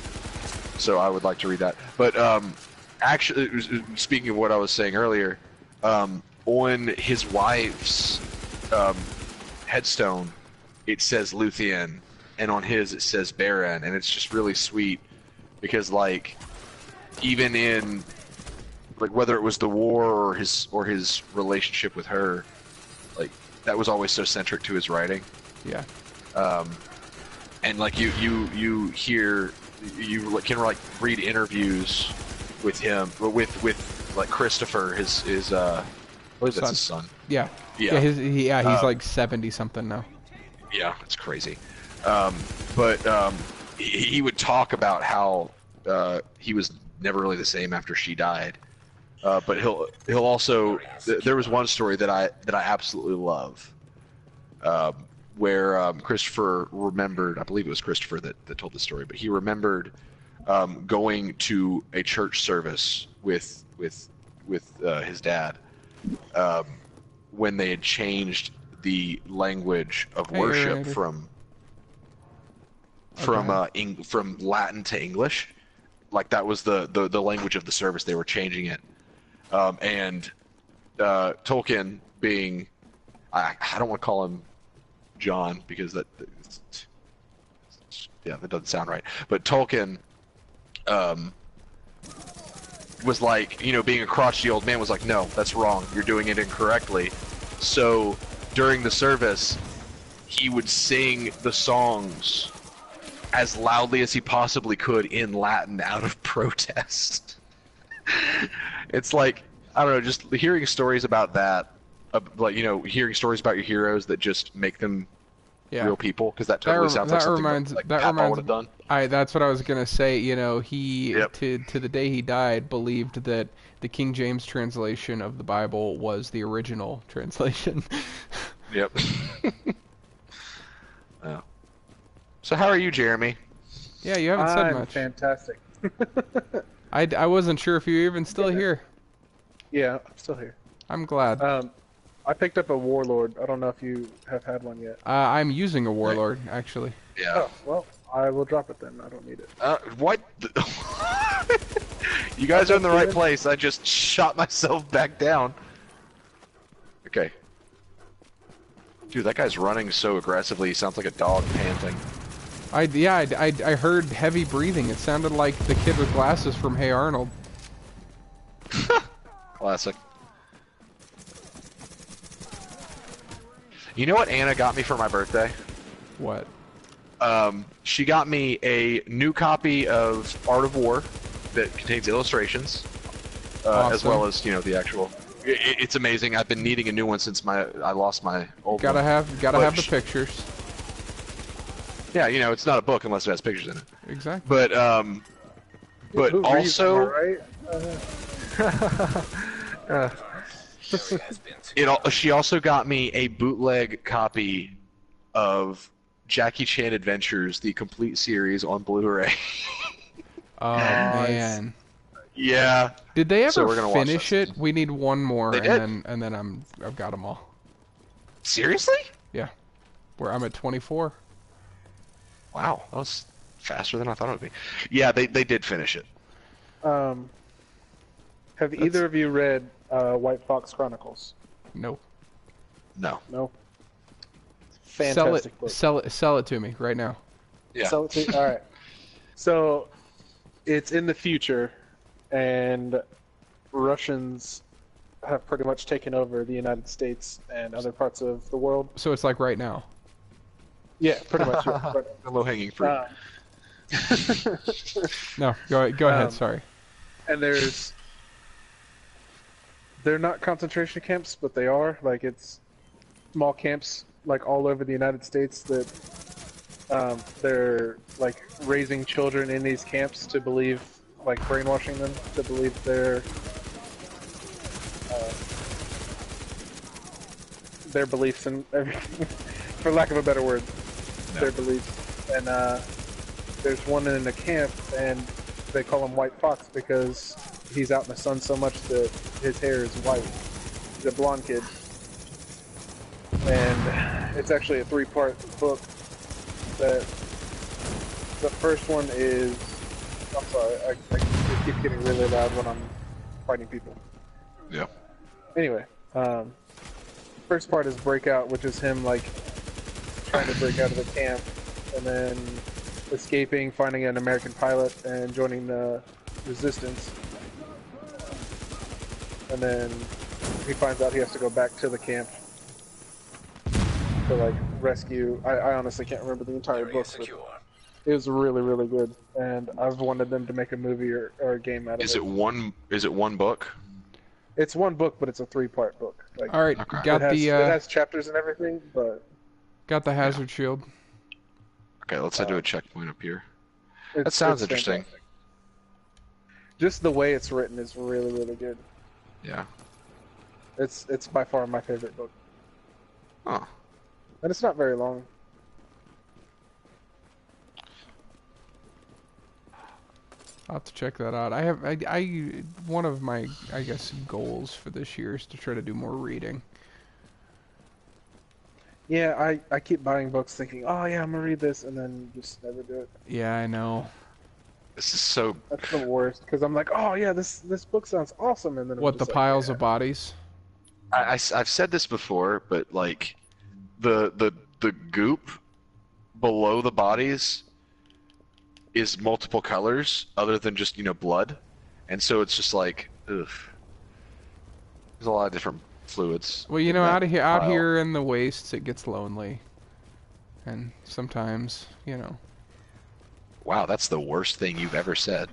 So I would like to read that. But actually, speaking of what I was saying earlier, on his wife's headstone, it says Luthien, and on his it says Baron, and it's just really sweet because like even in like whether it was the war or his relationship with her, like that was always so centric to his writing. Yeah. And like you hear you can like read interviews with him with like Christopher his what is that, his son? Yeah. Yeah. He's like 70 something now. Yeah, it's crazy. He would talk about how he was never really the same after she died. But he'll also there was one story that I absolutely love, where Christopher remembered. I believe it was Christopher that told the story, but he remembered going to a church service with his dad when they had changed the language of worship from Latin to English. Like that was the language of the service. They were changing it, and Tolkien being, I don't want to call him John because that doesn't sound right. But Tolkien was like, being a crotchety old man, was like, no, that's wrong. You're doing it incorrectly. So during the service, he would sing the songs as loudly as he possibly could in Latin out of protest. It's like, I don't know, just hearing stories about that, like, hearing stories about your heroes that just make them real people, because that totally sounds like something like Papa would have done. That's what I was going to say. He, Yep. to the day he died, believed that the King James translation of the Bible was the original translation. Yep. Yeah. So how are you, Jeremy? Yeah, you haven't said I'm much. fantastic. I wasn't sure if you were even still here. Yeah, I'm still here. I'm glad. I picked up a Warlord. I don't know if you have had one yet. I'm using a Warlord, actually. Yeah. Oh, well, I will drop it then. I don't need it. What? You guys are in the right place. I just shot myself back down. Okay. Dude, that guy's running so aggressively. He sounds like a dog panting. I heard heavy breathing. It sounded like the kid with glasses from Hey Arnold. Classic. You know what Anna got me for my birthday? What? She got me a new copy of Art of War that contains illustrations, as well as the actual. It's amazing. I've been needing a new one since I lost my old one. Gotta have the pictures. Yeah, it's not a book unless it has pictures in it. Exactly. But Who reads them, also, right? she also got me a bootleg copy of Jackie Chan Adventures, the complete series on Blu-ray. Oh man. Yeah. Did they So ever we're gonna watch finish that. it? We need one more, They and did. then I've got them all. Seriously? Yeah. Where I'm at 24. Wow, that was faster than I thought it would be. Yeah, they did finish it. Have either of you read White Fox Chronicles? No. No. No. Fantastic book. Sell it to me right now. Yeah. All right. So, it's in the future, and Russians have pretty much taken over the United States and other parts of the world. So it's like right now. Yeah, pretty much. Yeah. But, The low-hanging fruit. No, go ahead. Sorry. and they're not concentration camps, but they are. Like, it's small camps, like, all over the United States that they're, like, raising children in these camps to believe, like, brainwashing them to believe their beliefs and everything, for lack of a better word, their beliefs. And there's one in the camp, and they call him White Fox because he's out in the sun so much that his hair is white. He's a blonde kid. And it's actually a 3-part book. That the first one is, I'm sorry, I keep getting really loud when I'm fighting people. Yeah. Anyway, first part is Breakout, which is him, like, trying to break out of the camp, and then escaping, finding an American pilot, and joining the resistance. And then he finds out he has to go back to the camp to like rescue. I honestly can't remember the entire Area book, but secure. it was really, really good. And I've wanted them to make a movie or a game out of Is it one book? It's one book, but it's a 3-part book. Like, All right, Okay. got it the has chapters and everything, but got the hazard shield. Okay, let's do a checkpoint up here. it's, That sounds it's interesting. fantastic. Just the way it's written is really, really good. Yeah. It's by far my favorite book, Oh. and it's not very long. I'll have to check that out. I one of my, I guess, goals for this year is to try to do more reading. Yeah, I keep buying books thinking, oh yeah, I'm gonna read this, and then just never do it. Yeah, I know. This is so. That's the worst, because I'm like, oh yeah, this book sounds awesome, and then I'm What, the just like, piles yeah. of bodies? I've said this before, but like, the goop below the bodies is multiple colors other than just blood, and so it's just like, ugh. There's a lot of different fluids. Well, you in know, that out pile. here in the wastes, it gets lonely, and sometimes, Wow, that's the worst thing you've ever said.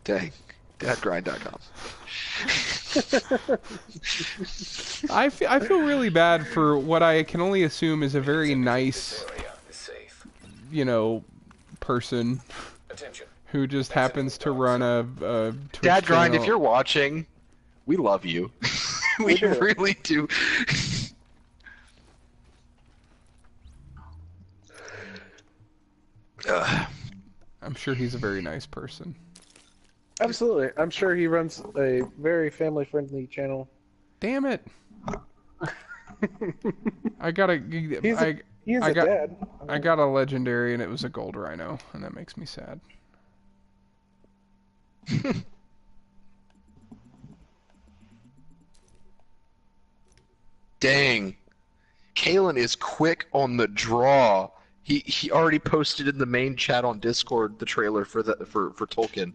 Dang. Dadgrind.com. I feel really bad for what I can only assume is a very nice, Area is safe. person Attention. who just happens to run a Twitch Dadgrind, channel. if you're watching, we love you. we do. really do. I'm sure he's a very nice person. Absolutely, I'm sure he runs a very family-friendly channel. Damn it! I gotta. He's a dad. I got a legendary and it was a gold rhino, and that makes me sad. Dang. Kalen is quick on the draw. He already posted in the main chat on Discord the trailer for Tolkien.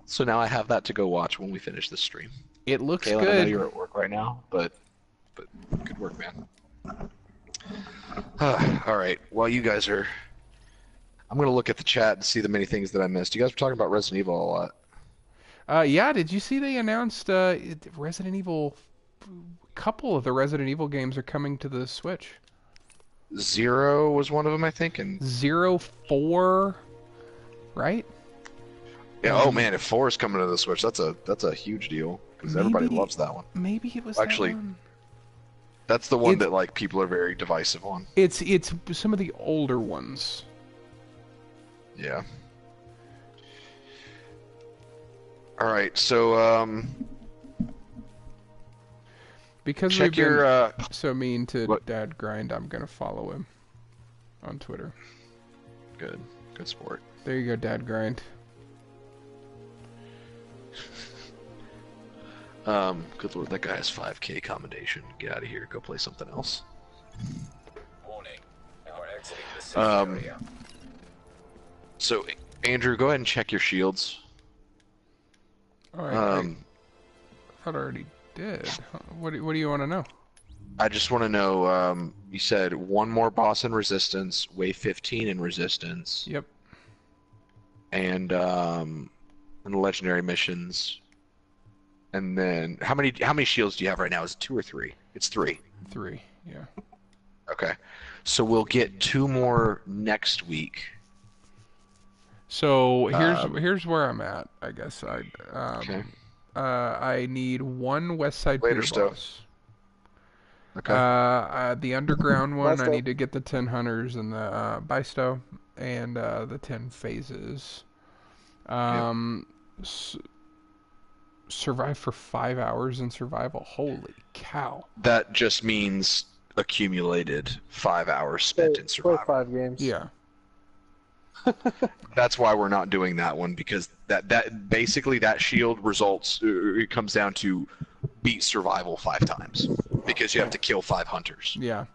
So now I have that to go watch when we finish this stream. It looks Kalen, I know good. you're at work right now, but good work, man. All right. While you guys are, I'm gonna look at the chat and see the many things that I missed. You guys were talking about Resident Evil a lot. Yeah, did you see they announced Resident Evil? A couple of the Resident Evil games are coming to the Switch. 0 was one of them, I think, and 0-4, right? yeah. Oh man, if 4 is coming to the Switch, that's a huge deal because everybody Maybe- loves that one. Maybe it was Actually, that one. That's the one It's- that like people are very divisive on. It's some of the older ones. Yeah. All right, so Because check we've been your so mean to what- Dad Grind, I'm gonna follow him on Twitter. good sport. There you go, Dad Grind. Good lord, that guy has 5K commendation. Get out of here. Go play something else. Warning. Now we're exiting the safe Um, area. So, Andrew, go ahead and check your shields. All right, I thought I already did. What do you want to know? I just want to know. You said one more boss in Resistance, wave 15 in Resistance, Yep, and the legendary missions. And then how many shields do you have right now? Is it 2 or 3? It's 3. 3. Yeah. Okay. So we'll get 2 more next week. So here's where I'm at. I guess Okay. I need one West Side Later, Pier Stowe. boss. Okay. The underground one, I Bisto. need to get the 10 hunters and the Bisto and the 10 phases. Survive for 5 hours in survival. Holy cow! That just means accumulated 5 hours spent in Play survival. 5 games. Yeah. That's why we're not doing that one, because that basically that shield results. It comes down to beat survival 5 times because you have to kill 5 hunters. Yeah.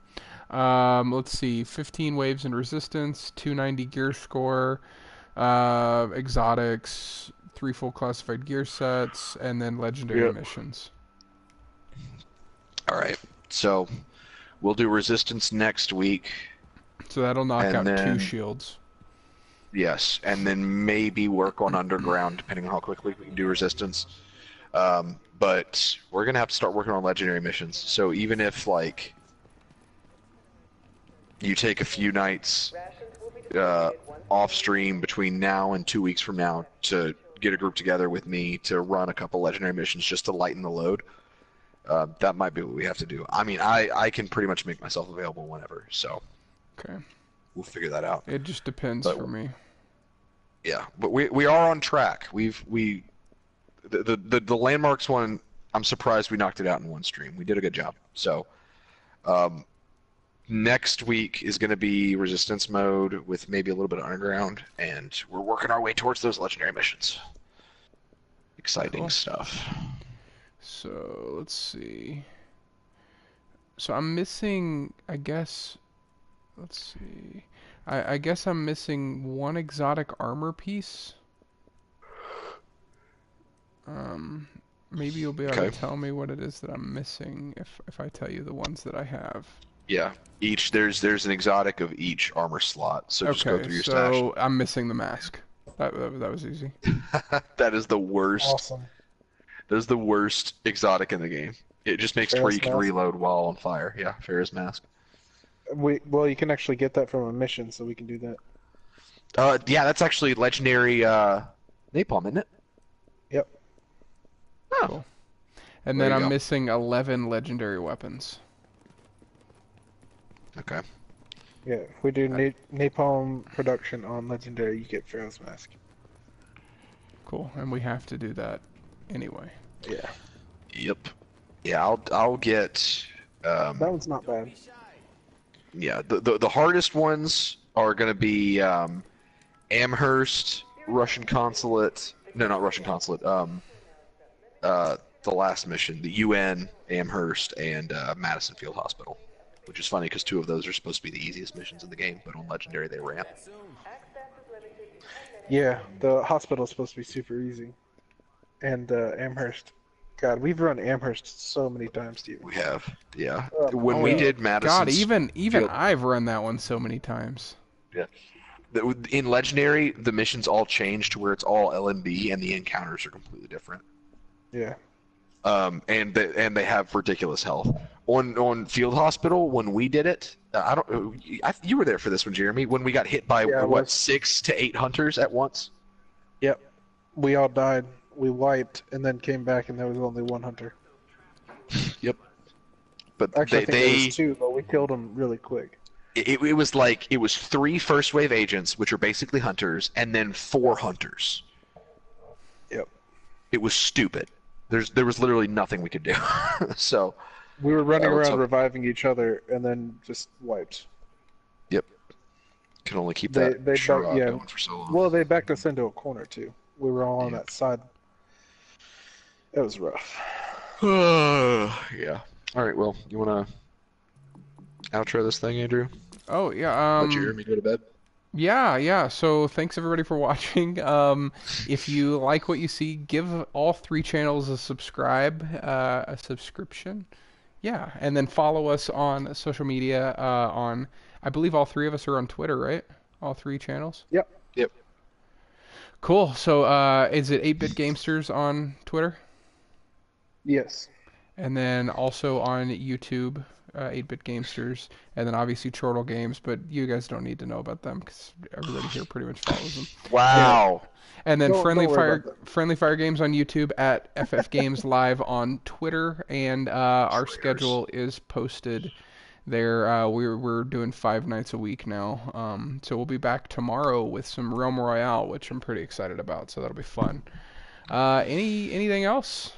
Let's see. 15 waves in resistance, 290 gear score, exotics, 3 full classified gear sets, and then legendary Yep. missions. All right, so we'll do resistance next week. So that'll knock And out 2 then- shields. Yes, and then maybe work on underground depending on how quickly we can do resistance. But we're gonna have to start working on legendary missions. So even if like you take a few nights off stream between now and 2 weeks from now to get a group together with me to run a couple legendary missions just to lighten the load, that might be what we have to do. I mean, I can pretty much make myself available whenever, so Okay. we'll figure that out. It just depends But- for me. Yeah, but we are on track. The landmarks one, I'm surprised we knocked it out in one stream. We did a good job. So next week is going to be resistance mode with maybe a little bit of underground, and we're working our way towards those legendary missions. Exciting Cool. stuff. So let's see. So I'm missing, I guess. Let's see. I guess I'm missing 1 exotic armor piece. Maybe you'll be able Okay. to tell me what it is that I'm missing if I tell you the ones that I have. Yeah, there's an exotic of each armor slot. So just go Okay, through your so I'm missing the mask. That was easy. stash. That is the worst. Awesome. That is the worst exotic in the game. It just makes it where Ferris you can mask? reload while on fire. Yeah, Ferris mask. Well, you can actually get that from a mission, so we can do that. Yeah, that's actually legendary napalm, isn't it? Yep. Oh, Cool. And There then you I'm go. missing 11 legendary weapons. okay. Yeah, if we do napalm production on legendary, you get Pharaoh's mask. Cool. And we have to do that anyway. Yeah, Yep. Yeah, I'll get. that one's not bad. Yeah, the hardest ones are gonna be Amherst, Russian consulate. No, not Russian consulate. The last mission, the UN, Amherst, and Madison Field Hospital, which is funny because 2 of those are supposed to be the easiest missions in the game, but on legendary they ramp. Yeah, the hospital's supposed to be super easy. And Amherst. God, we've run Amherst so many times, Steven. We have, yeah. Oh, When we oh, did Madison, God, even Field- I've run that one so many times. in legendary, the missions all change to where it's all LMB, and the encounters are completely different. Yeah. And they have ridiculous health. On Field Hospital, when we did it, you were there for this one, Jeremy. When we got hit by Yeah, I what was. 6 to 8 hunters at once. Yep. We all died. We wiped and then came back, and there was only 1 hunter. Yep. But Actually, I think there they was 2, but we killed them really quick. it was like it was 3 first wave agents, which are basically hunters, and then 4 hunters. Yep. It was stupid. There was literally nothing we could do. So. We were running let's around hope- reviving each other, and then just wiped. Yep. Can only keep They- that they Sherrod back- yeah. going for so long. Well, they backed us into a corner, too. We were all on Yeah. that side. It was rough. Yeah. All right. Well, you want to outro this thing, Andrew? Oh yeah. Let Jeremy go to bed. Yeah. So thanks everybody for watching. If you like what you see, give all 3 channels a subscription. Yeah, and then follow us on social media. I believe all 3 of us are on Twitter, right? All 3 channels. Yep. Yep. Cool. So is it 8-Bit Gamesters on Twitter? Yes. And then also on YouTube, 8-Bit Gamesters, and then obviously Chortle Games, but you guys don't need to know about them because everybody here pretty much follows them. Wow. And then Don't worry about Friendly Fire Games on YouTube, at FF Games Live on Twitter, and our schedule is posted there. We're doing 5 nights a week now, so we'll be back tomorrow with some Realm Royale, which I'm pretty excited about. So that'll be fun. Anything else?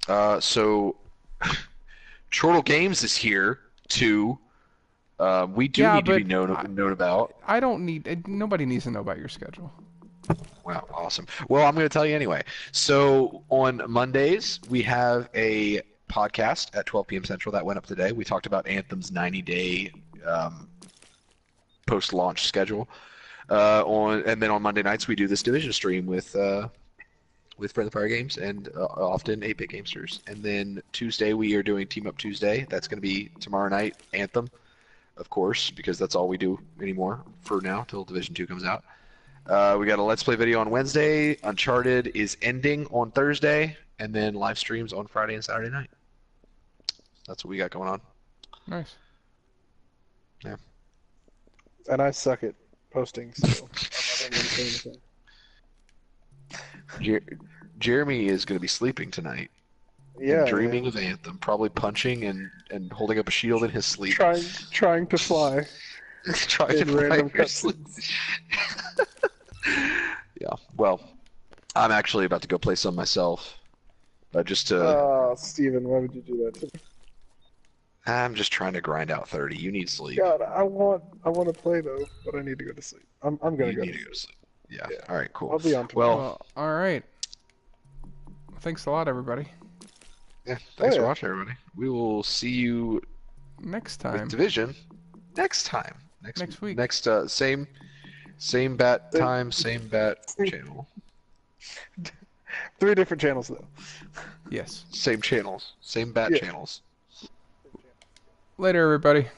So, Chortle Games is here to We do Yeah, need to be but known about. I don't need. Nobody needs to know about your schedule. Wow, awesome. Well, I'm going to tell you anyway. So on Mondays, we have a podcast at 12 p.m. Central that went up today. We talked about Anthem's 90-day post-launch schedule. And then on Monday nights, we do this Division stream with Friendly Fire Games and often 8-Bit Gamesters. And then Tuesday, we are doing Team Up Tuesday. That's going to be tomorrow night, Anthem, of course, because that's all we do anymore for now till Division 2 comes out. We got a Let's Play video on Wednesday. Uncharted is ending on Thursday, and then live streams on Friday and Saturday night. That's what we got going on. Nice. Yeah. And I suck at posting, so I'm not even gonna say anything. Jeremy is going to be sleeping tonight, Yeah, dreaming of Anthem, probably punching and holding up a shield in his sleep. trying to fly. Trying in to fly random in your sleep. Yeah. Well, I'm actually about to go play some myself. Just to. Oh, Steven, why would you do that to me? I'm just trying to grind out 30. You need sleep. God, I want to play though, but I need to go to sleep. I'm gonna You go. need to go to sleep. Yeah. All right. Cool. I'll be on tomorrow. Well, All right. Thanks a lot, everybody. yeah. Thanks for yeah. watching, everybody. We will see you Next with time. Division next time. Next week. Next same bat time, same bat channel. 3 different channels though. Yes. Same channels. Same bat Yeah. channels. Later, everybody.